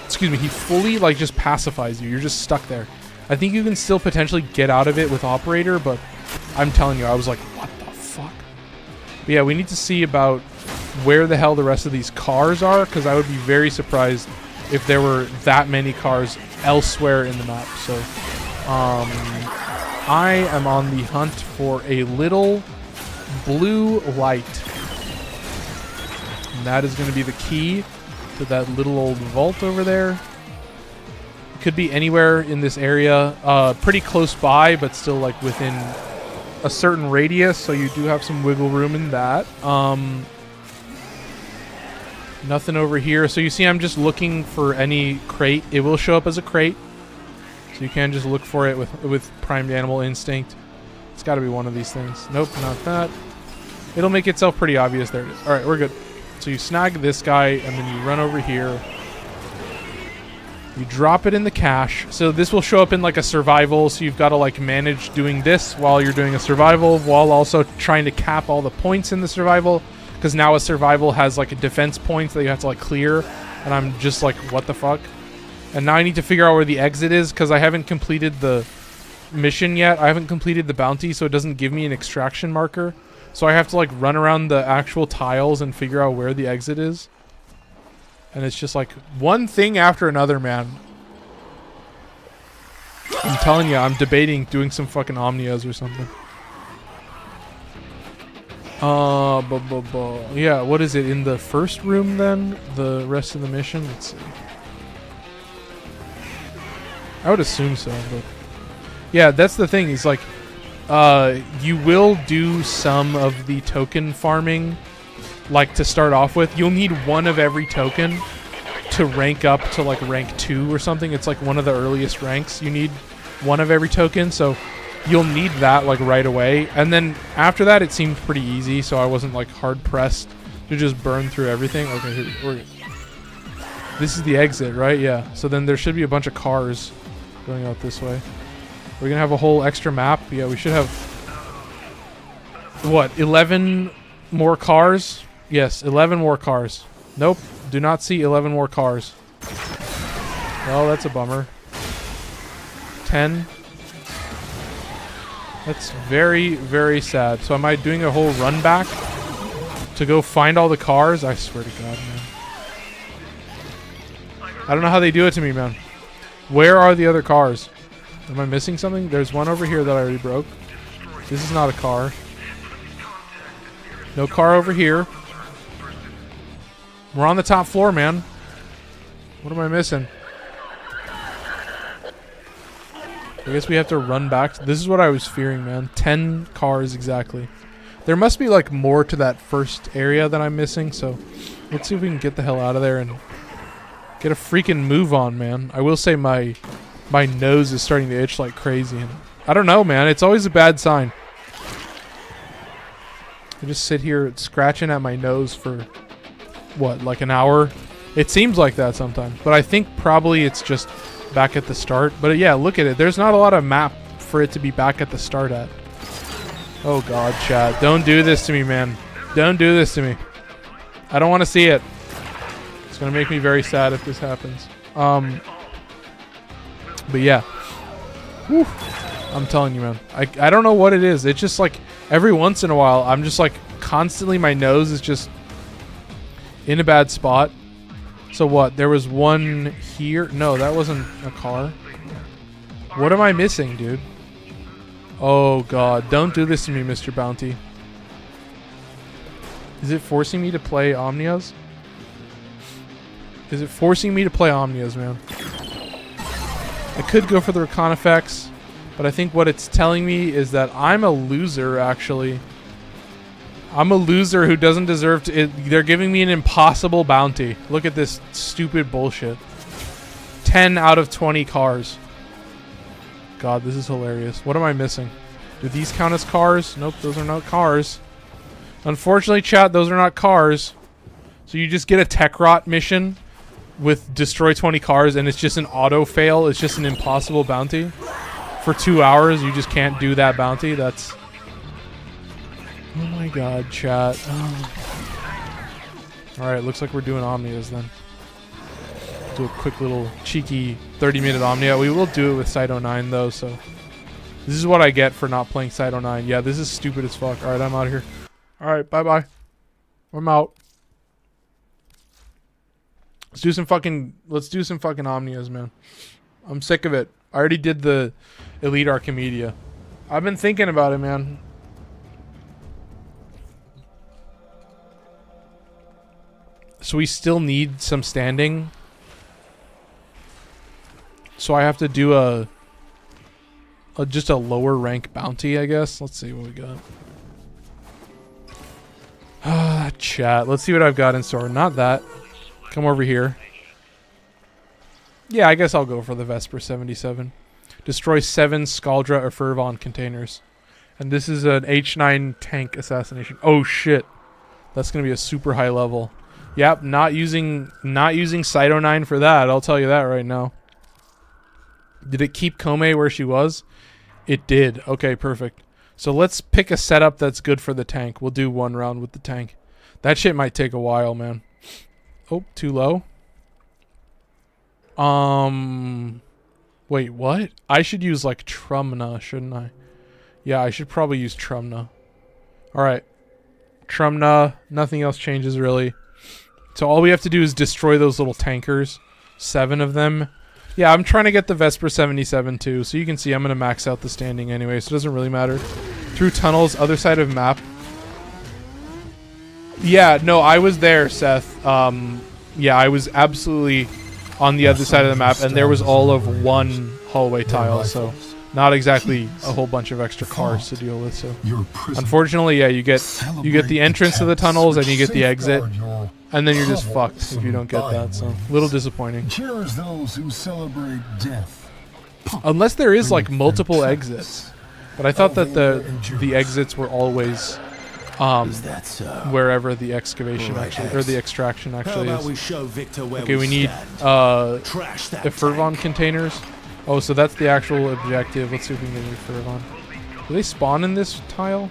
excuse me, he fully like just pacifies you. You're just stuck there. I think you can still potentially get out of it with Operator, but I'm telling you, I was like, what the fuck? But yeah, we need to see about where the hell the rest of these cars are, because I would be very surprised if there were that many cars elsewhere in the map. So I am on the hunt for a little blue light, and that is going to be the key to that little old vault over there. It could be anywhere in this area, pretty close by, but still like within a certain radius, so you do have some wiggle room in that. Nothing over here. So you see I'm just looking for any crate. It will show up as a crate. So you can just look for it with primed animal instinct. It's got to be one of these things. Nope, not that. It'll make itself pretty obvious. There it is. Alright, we're good. So you snag this guy, and then you run over here. You drop it in the cache. So this will show up in like a survival. So you've got to like manage doing this while you're doing a survival, while also trying to cap all the points in the survival. because now a survival has like a defense points that you have to like clear, and I'm just like, what the fuck? And now I need to figure out where the exit is because I haven't completed the mission yet. I haven't completed the bounty, so it doesn't give me an extraction marker. So I have to like run around the actual tiles and figure out where the exit is. And it's just like one thing after another, man. I'm telling you, I'm debating doing some fucking Omnias or something. Yeah, what is it? In the first room then? The rest of the mission? Let's see. I would assume so, but yeah, that's the thing. Is like, you will do some of the token farming, like to start off with. You'll need one of every token to rank up to like rank 2 or something. It's like one of the earliest ranks. You need one of every token, so you'll need that like right away. And then after that, it seemed pretty easy, so I wasn't like hard pressed to just burn through everything. Okay, here, this is the exit, right? Yeah. So then there should be a bunch of cars going out this way. We're gonna have a whole extra map. Yeah, we should have what, 11 more cars? Yes, 11 more cars. Nope, do not see 11 more cars. Well, that's a bummer. 10. That's very, very sad. So am I doing a whole run back to go find all the cars? I swear to God, man. I don't know how they do it to me, man. Where are the other cars? Am I missing something? There's one over here that I already broke. This is not a car. No car over here. We're on the top floor, man. What am I missing? I guess we have to run back. This is what I was fearing, man. 10 cars exactly. There must be like more to that first area that I'm missing, so let's see if we can get the hell out of there and get a freaking move on, man. I will say my nose is starting to itch like crazy. And I don't know, man. It's always a bad sign. I just sit here scratching at my nose for, what, like an hour? It seems like that sometimes. But I think probably it's just back at the start. But yeah, look at it. There's not a lot of map for it to be back at the start at. Oh, God, chat. Don't do this to me, man. Don't do this to me. I don't want to see it. It's going to make me very sad if this happens. But yeah. Whew. I'm telling you, man. I don't know what it is. It's just like every once in a while, I'm just like constantly, my nose is just in a bad spot. So what? There was one here. No, that wasn't a car. What am I missing, dude? Oh, God. Don't do this to me, Mr. Bounty. Is it forcing me to play Omnias? Is it forcing me to play Omnias, man? I could go for the recon effects, but I think what it's telling me is that I'm a loser, actually. I'm a loser who doesn't deserve to... They're giving me an impossible bounty. Look at this stupid bullshit. 10 out of 20 cars. God, this is hilarious. What am I missing? Do these count as cars? Nope, those are not cars. Unfortunately, chat, those are not cars. So you just get a tech rot mission with destroy 20 cars, and it's just an auto fail. It's just an impossible bounty. For 2 hours, you just can't do that bounty. That's... Oh my God, chat. Oh. Alright, looks like we're doing Omnias then. Do a quick little cheeky 30-minute Omnia. We will do it with Site 09 though, so... This is what I get for not playing Site 09. Yeah, this is stupid as fuck. Alright, I'm out of here. Alright, bye-bye. I'm out. Let's do some fucking Omnias, man. I'm sick of it. I already did the Elite Archimedea. I've been thinking about it, man. So we still need some standing. So I have to do just a lower rank bounty, I guess. Let's see what we got. Chat. Let's see what I've got in store. Not that. Come over here. Yeah, I guess I'll go for the Vesper 77. Destroy 7 Scaldra or Fervon containers. And this is an H9 tank assassination. Oh shit. That's going to be a super high level. Yep, not using Site 09 for that. I'll tell you that right now. Did it keep Kome where she was? It did. Okay, perfect. So let's pick a setup that's good for the tank. We'll do one round with the tank. That shit might take a while, man. Oh, too low. Wait, what? I should use like Trumna, shouldn't I? Yeah, I should probably use Trumna. Alright. Trumna, nothing else changes really. So all we have to do is destroy those little tankers. 7 of them. Yeah, I'm trying to get the Vesper 77 too, so you can see I'm going to max out the standing anyway, so it doesn't really matter. Through tunnels, other side of map. Yeah, no, I was there, Seth. Yeah, I was absolutely on the other side of the map, and there was all of 1 hallway tile, so not exactly a whole bunch of extra cars to deal with. So unfortunately, yeah, you get the entrance to the tunnels and you get the exit, and then you're just fucked if you don't get that. So a little disappointing. Those who celebrate death. Unless there is like multiple exits, but I thought that the exits were always wherever the excavation actually, or the extraction actually is. Okay, we need Fervon containers. Oh, so that's the actual objective. Let's see if we can get any Fervon. Do they spawn in this tile?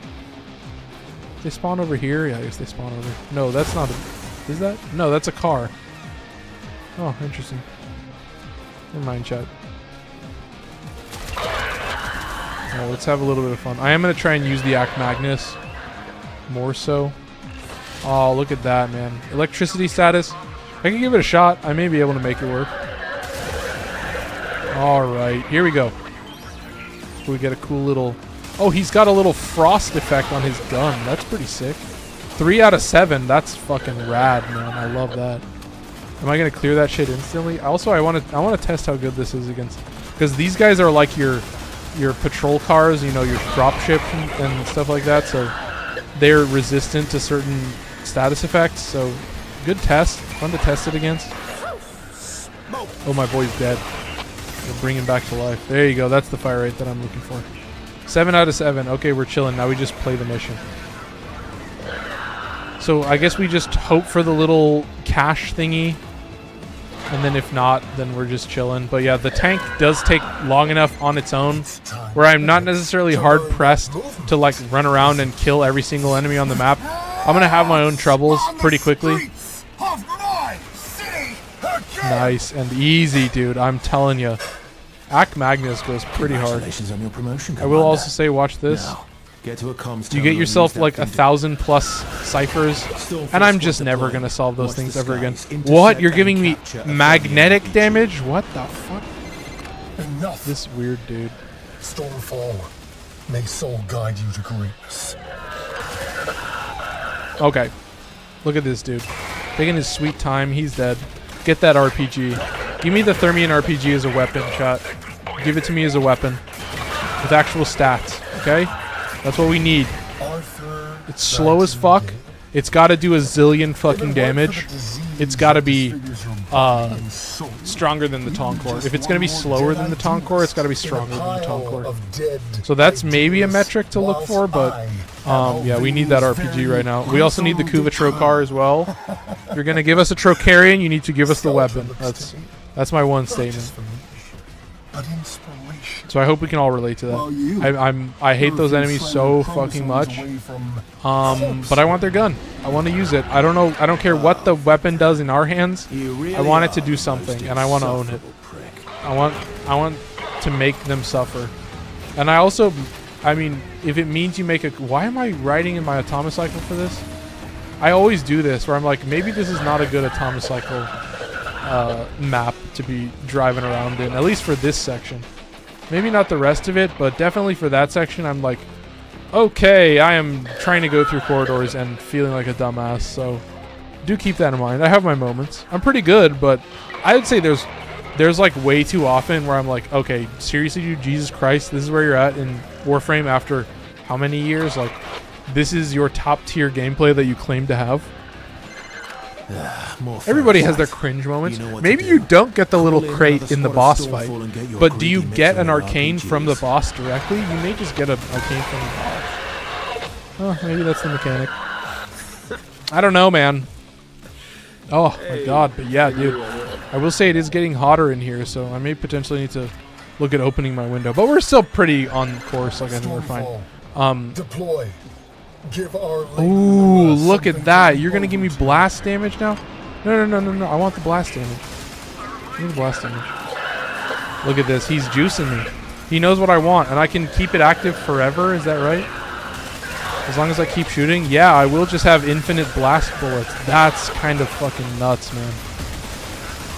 They spawn over here? Yeah, I guess they spawn over. No, that's not a... Is that? No, that's a car. Oh, interesting. Never mind, chat. Oh, let's have a little bit of fun. I am going to try and use the Act Magnus. More so. Oh, look at that, man. Electricity status. I can give it a shot. I may be able to make it work. Alright, here we go. We get a cool little... Oh, he's got a little frost effect on his gun. That's pretty sick. 3 out of 7. That's fucking rad, man. I love that. Am I going to clear that shit instantly? Also, I want to test how good this is against... Because these guys are like your patrol cars, you know, your dropship and stuff like that. So they're resistant to certain status effects. So good test. Fun to test it against. Oh, my boy's dead. We'll bring him back to life. There you go. That's the fire rate that I'm looking for. 7 out of 7. Okay, we're chilling. Now we just play the mission. So I guess we just hope for the little cache thingy. And then if not, then we're just chilling. But yeah, the tank does take long enough on its own where I'm not necessarily hard pressed to like run around and kill every single enemy on the map. I'm going to have my own troubles pretty quickly. Nice and easy, dude. I'm telling you. Act Magnus goes pretty hard. On your promotion, I will also say, watch this. Get to a comms You get yourself like 1,000+ ciphers, and I'm just never gonna solve those things ever again. What? You're giving me magnetic damage? What the fuck? Enough. This weird dude. Stormfall. May soul guide you to greatness. Okay. Look at this dude. Taking his sweet time. He's dead. Get that RPG. Give me the Thermian RPG as a weapon, chat. Give it to me as a weapon. With actual stats, okay? That's what we need. It's slow as fuck. It's got to do a zillion fucking damage. It's got to be stronger than the Tonkor. If it's going to be slower than the Tonkor, it's got to be stronger than the Tonkor. So that's maybe a metric to look for, but yeah, we need that RPG right now. We also need the Kuva Trokar as well. If you're going to give us a Trokarian, you need to give us the weapon. That's my one statement. So I hope we can all relate to that. I hate those enemies so fucking much. But I want their gun. I want to use it. I don't know. I don't care what the weapon does in our hands. I want it to do something, and I want to own it. I want to make them suffer. And I also, I mean, if it means you make a... Why am I riding in my Atomocycle for this? I always do this, where I'm like, maybe this is not a good Atomocycle map to be driving around in, at least for this section. Maybe not the rest of it, but definitely for that section, I'm like, okay, I am trying to go through corridors and feeling like a dumbass, so do keep that in mind. I have my moments. I'm pretty good, but I would say there's like way too often where I'm like, okay, seriously, dude, Jesus Christ, this is where you're at in Warframe after how many years? Like, this is your top tier gameplay that you claim to have? Everybody has their cringe moments. Maybe you don't get the little crate in the boss fight, but do you get an arcane from the boss directly? You may just get an arcane from the boss. Oh, maybe that's the mechanic. I don't know, man. Oh my god, but yeah, dude. I will say it is getting hotter in here, so I may potentially need to look at opening my window. But we're still pretty on course, like I think we're fine. Deploy. Give our lady Ooh, look at something that. to You're going to give me look to. blast damage now? No. I want the blast damage. Give me the blast damage. Look at this. He's juicing me. He knows what I want, and I can keep it active forever. Is that right? As long as I keep shooting? Yeah, I will just have infinite blast bullets. That's kind of fucking nuts, man.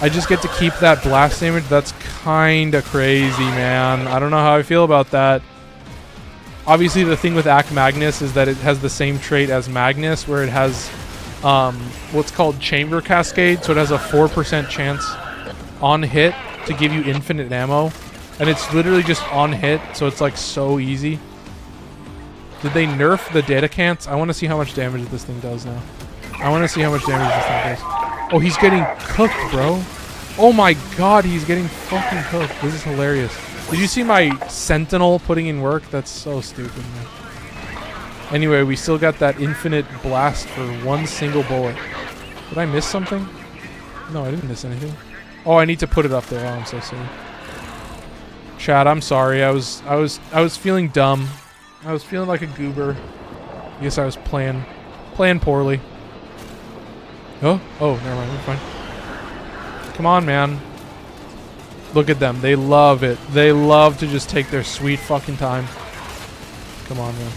I just get to keep that blast damage. That's kind of crazy, man. I don't know how I feel about that. Obviously, the thing with Act Magnus is that it has the same trait as Magnus, where it has what's called Chamber Cascade, so it has a 4% chance on hit to give you infinite ammo. And it's literally just on hit, so it's like so easy. Did they nerf the data cants? I want to see how much damage this thing does now. I want to see how much damage this thing does. Oh, he's getting cooked, bro. Oh my god, he's getting fucking cooked. This is hilarious. Did you see my Sentinel putting in work? That's so stupid, man. Anyway, we still got that infinite blast for one single bullet. Did I miss something? No, I didn't miss anything. Oh, I need to put it up there. Oh, I'm so sorry. Chat, I'm sorry. I was feeling dumb. I was feeling like a goober. I guess I was playing poorly. Oh, never mind. We're fine. Come on, man. Look at them. They love it. They love to just take their sweet fucking time. Come on, man.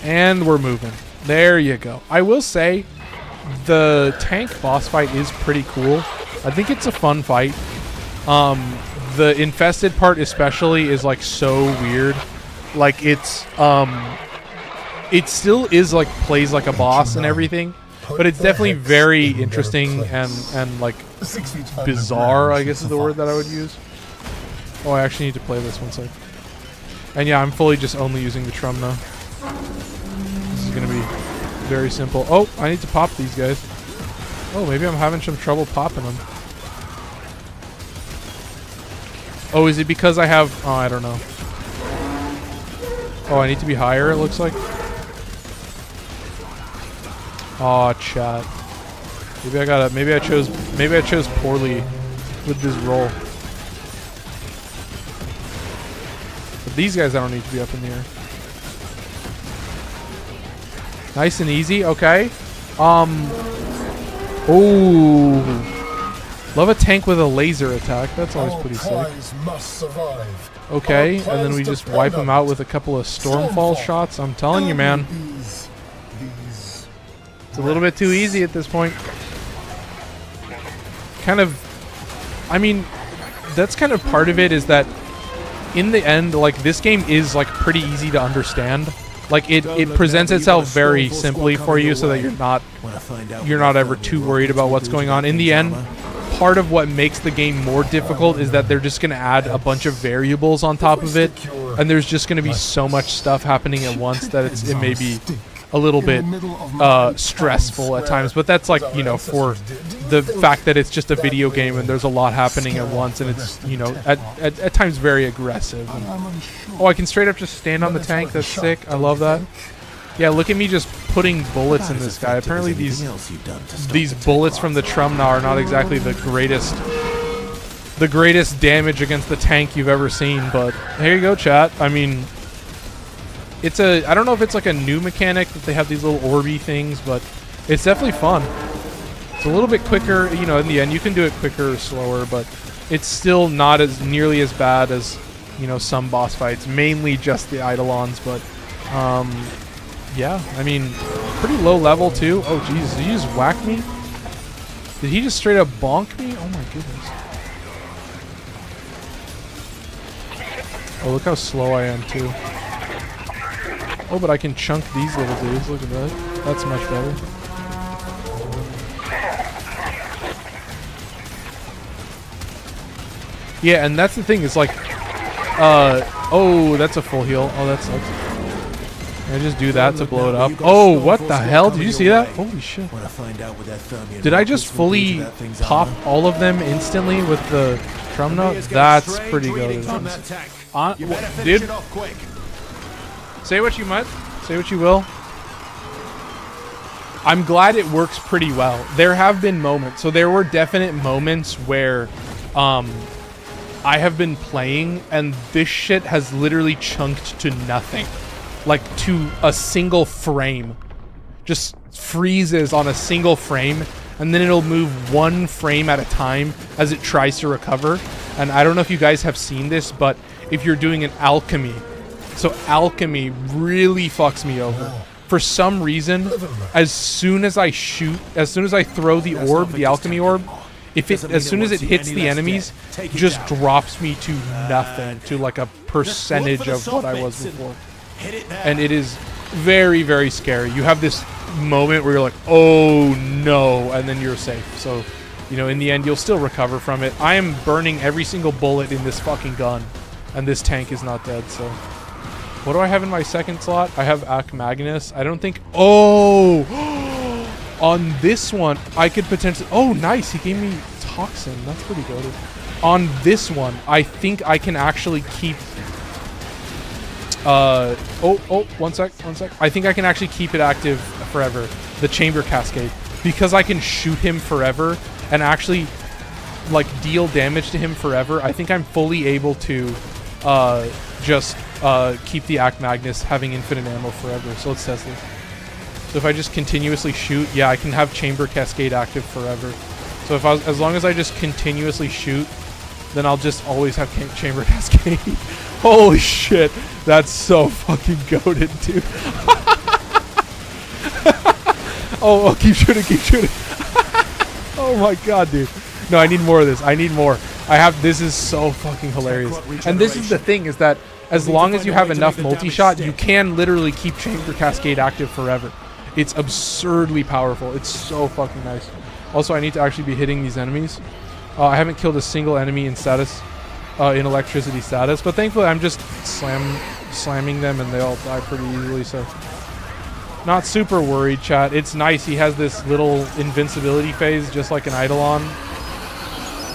And we're moving. There you go. I will say, the tank boss fight is pretty cool. I think it's a fun fight. The infested part especially is like so weird. Like it's it still is like plays like a boss and everything, but it's definitely very interesting and like bizarre, I guess is the word that I would use. Oh, I actually need to play this one sec. And yeah, I'm fully just only using the Trum now. This is gonna be very simple. Oh, I need to pop these guys. Oh, maybe I'm having some trouble popping them. Oh, is it because I have... Oh, I don't know. Oh, I need to be higher, it looks like. Oh, chat. Maybe I chose poorly with this roll. But these guys I don't need to be up in the air. Nice and easy, okay. Ooh. Love a tank with a laser attack. That's always pretty sick. Okay, and then we just wipe them out with a couple of Stormfall shots. I'm telling you, man. It's a little bit too easy at this point. Kind of... I mean, that's kind of part of it, is that in the end, like, this game is, like, pretty easy to understand. Like, it presents itself very simply for you so that you're not ever too worried about what's going on. In the end, part of what makes the game more difficult is that they're just going to add a bunch of variables on top of it, and there's just going to be so much stuff happening at once that it may be a little bit stressful at times. But that's like, you know, for the fact that it's just a video game and there's a lot happening at once, and it's, you know, at times very aggressive. And, oh, I can straight up just stand on the tank. That's sick. I love that. Yeah, look at me just putting bullets in this guy. Apparently these bullets from the Trumna are not exactly the greatest damage against the tank you've ever seen, but here you go, chat. I mean, it's I don't know if it's like a new mechanic that they have these little orby things, but it's definitely fun. It's a little bit quicker, you know, in the end. You can do it quicker or slower, but it's still not as nearly as bad as, you know, some boss fights, mainly just the Eidolons, but yeah, I mean, pretty low level too. Oh, Jesus, did he just whack me? Did he just straight up bonk me? Oh my goodness. Oh, look how slow I am too. Oh, but I can chunk these little dudes. Look at that. That's much better. Yeah, and that's the thing. Is like, oh, that's a full heal. Oh, that sucks. I just do that to blow it up. Oh, what the hell? Did you see that? Holy shit. Did I just fully pop all of them instantly with the Trumna? That's pretty good. Dude, say what you might. Say what you will. I'm glad it works pretty well. There have been moments. So there were definite moments where I have been playing, and this shit has literally chunked to nothing. Like, to a single frame. Just freezes on a single frame, and then it'll move one frame at a time as it tries to recover. And I don't know if you guys have seen this, but if you're doing an alchemy, so alchemy really fucks me over. For some reason, as soon as I throw the orb, the alchemy orb, as soon as it hits the enemies, it just drops me to nothing, to like a percentage of what I was before. And it is very, very scary. You have this moment where you're like, oh no, and then you're safe. So, you know, in the end, you'll still recover from it. I am burning every single bullet in this fucking gun, and this tank is not dead, so... What do I have in my second slot? I have Archimedea. I don't think... Oh! On this one, I could potentially... Oh, nice. He gave me Toxin. That's pretty good. On this one, I think I can actually keep... one sec. I think I can actually keep it active forever. The Chamber Cascade. Because I can shoot him forever and actually, like, deal damage to him forever, I think I'm fully able to just... keep the Archimedea having infinite ammo forever. So let's test this. So if I just continuously shoot, yeah, I can have Chamber Cascade active forever. So if as long as I just continuously shoot, then I'll just always have Chamber Cascade. Holy shit, that's so fucking goated, dude. oh, keep shooting. Oh my god, dude. No, I need more of this. I need more. This is so fucking hilarious. And this is the thing, is that as long as you have enough multi-shot, you can literally keep Chamber Cascade active forever. It's absurdly powerful. It's so fucking nice. Also, I need to actually be hitting these enemies. I haven't killed a single enemy in status, in electricity status, but thankfully I'm just slamming them and they all die pretty easily, so... Not super worried, chat. It's nice. He has this little invincibility phase, just like an Eidolon.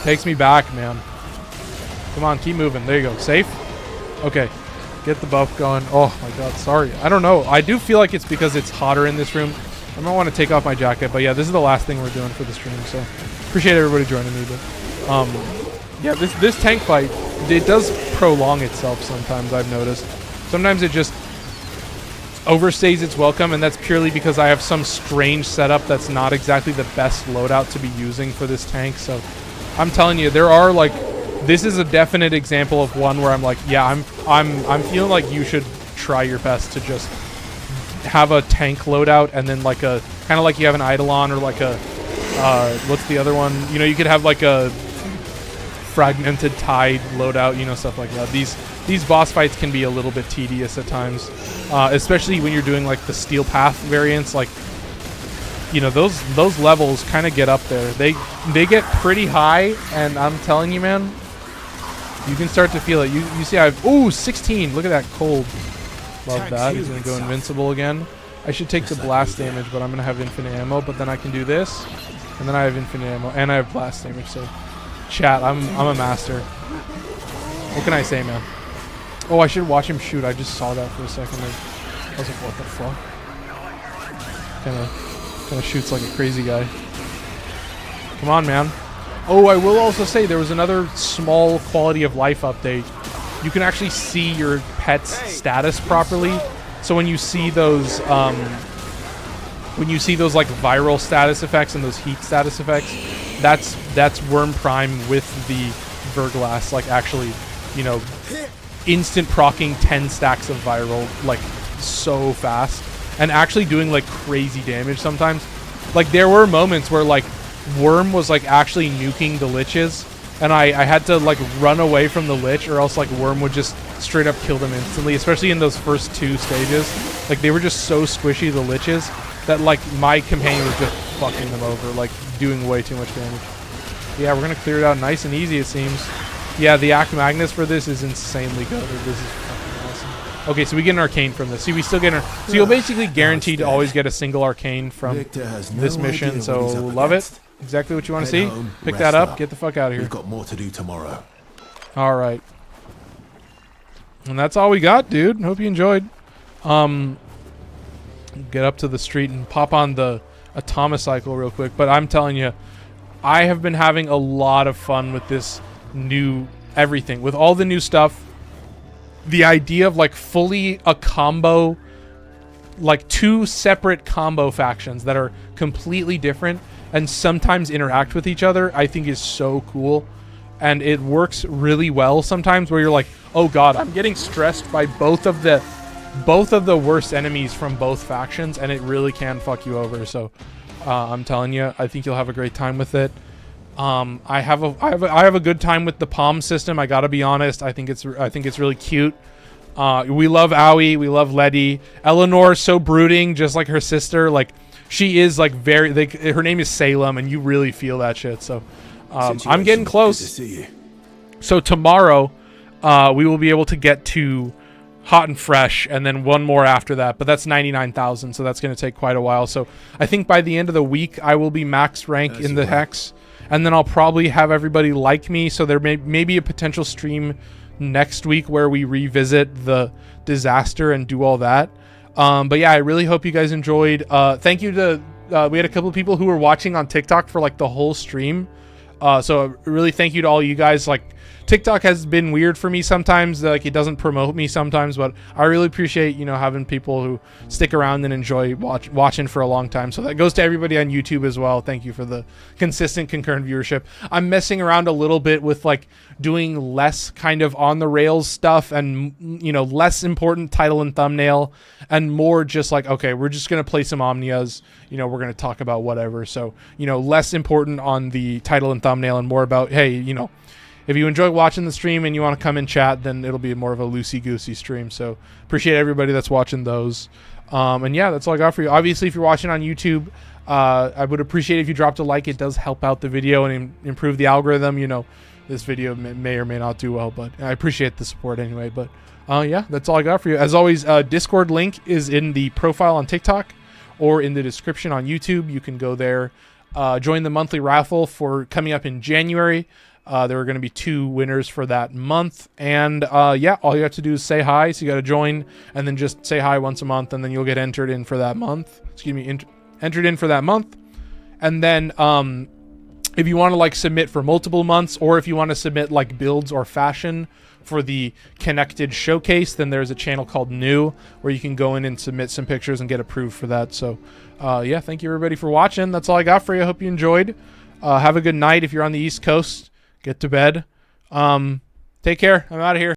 Takes me back, man. Come on, keep moving. There you go. Safe? Okay. Get the buff going. Oh my god, sorry. I don't know. I do feel like it's because it's hotter in this room. I might want to take off my jacket, but yeah, this is the last thing we're doing for the stream, so appreciate everybody joining me. But yeah, this tank fight, it does prolong itself sometimes, I've noticed. Sometimes it just overstays its welcome, and that's purely because I have some strange setup that's not exactly the best loadout to be using for this tank. So I'm telling you, there are like, this is a definite example of one where I'm like, yeah, I'm feeling like you should try your best to just have a tank loadout, and then like a kind of like you have an Eidolon, or like a what's the other one? You know, you could have like a fragmented tide loadout, you know, stuff like that. These boss fights can be a little bit tedious at times, especially when you're doing like the Steel Path variants. Like, you know, those levels kind of get up there. They get pretty high, and I'm telling you, man, you can start to feel it. You see, ooh, 16. Look at that cold. Love that. He's gonna go invincible again. I should take the blast damage, but I'm gonna have infinite ammo. But then I can do this, and then I have infinite ammo, and I have blast damage. So, chat, I'm a master. What can I say, man? Oh, I should watch him shoot. I just saw that for a second. I was like, what the fuck? Kind of shoots like a crazy guy. Come on, man. Oh, I will also say there was another small quality of life update. You can actually see your pet's status properly. So when you see those like viral status effects and those heat status effects, that's Worm Prime with the Verglass, like actually, you know, instant proccing 10 stacks of viral, like so fast, and actually doing like crazy damage sometimes. Like there were moments where like Worm was like actually nuking the liches, and I had to like run away from the lich, or else like Worm would just straight up kill them instantly, especially in those first 2 stages. Like they were just so squishy, the liches, that like my companion was just fucking them over, like doing way too much damage. Yeah, we're gonna clear it out nice and easy, it seems. Yeah, the Archimedea for this is insanely good. This is fucking awesome. Okay, so we get an arcane from this. See, we still get so you'll basically guaranteed to always get a single arcane from this mission, so love it. Exactly what you want to see. Pick that up, get the fuck out of here. We've got more to do tomorrow. All right. And that's all we got, dude. Hope you enjoyed. Get up to the street and pop on the Atomicycle real quick. But I'm telling you, I have been having a lot of fun with this new everything. With all the new stuff, the idea of like fully a combo, like 2 separate combo factions that are completely different and sometimes interact with each other, I think is so cool. And it works really well sometimes where you're like, oh god, I'm getting stressed by both of the worst enemies from both factions, and it really can fuck you over. So I'm telling you, I think you'll have a great time with it. I have a good time with the palm system. I gotta be honest. I think it's really cute. We love Aoi, we love Letty. Eleanor is so brooding, just like her sister. Like, she is like her name is Salem, and you really feel that shit. So I'm getting close. Good to see you. So tomorrow, we will be able to get to Hot and Fresh, and then one more after that. But that's 99,000, so that's going to take quite a while. So I think by the end of the week, I will be max rank in the Hex, and then I'll probably have everybody like me. So there may be a potential stream next week where we revisit the disaster and do all that. But yeah, I really hope you guys enjoyed. Thank you to we had a couple of people who were watching on TikTok for like the whole stream. So really thank you to all you guys. Like, TikTok has been weird for me sometimes. Like, it doesn't promote me sometimes, but I really appreciate, you know, having people who stick around and enjoy watching for a long time. So that goes to everybody on YouTube as well. Thank you for the consistent concurrent viewership. I'm messing around a little bit with like doing less kind of on the rails stuff, and, you know, less important title and thumbnail, and more just like, okay, we're just going to play some Omnias. You know, we're going to talk about whatever. So, you know, less important on the title and thumbnail and more about, hey, you know, if you enjoy watching the stream and you want to come and chat, then it'll be more of a loosey-goosey stream. So appreciate everybody that's watching those. And yeah, that's all I got for you. Obviously, if you're watching on YouTube, I would appreciate if you dropped a like. It does help out the video and improve the algorithm. You know, this video may or may not do well, but I appreciate the support anyway. But yeah, that's all I got for you. As always, Discord link is in the profile on TikTok or in the description on YouTube. You can go there, join the monthly raffle for coming up in January. There are going to be 2 winners for that month. And yeah, all you have to do is say hi. So you got to join and then just say hi once a month, and then you'll get entered in for that month. Excuse me, entered in for that month. And then if you want to like submit for multiple months, or if you want to submit like builds or fashion for the connected showcase, then there's a channel called New where you can go in and submit some pictures and get approved for that. So yeah, thank you everybody for watching. That's all I got for you. I hope you enjoyed. Have a good night. If you're on the East Coast, get to bed. Take care. I'm out of here.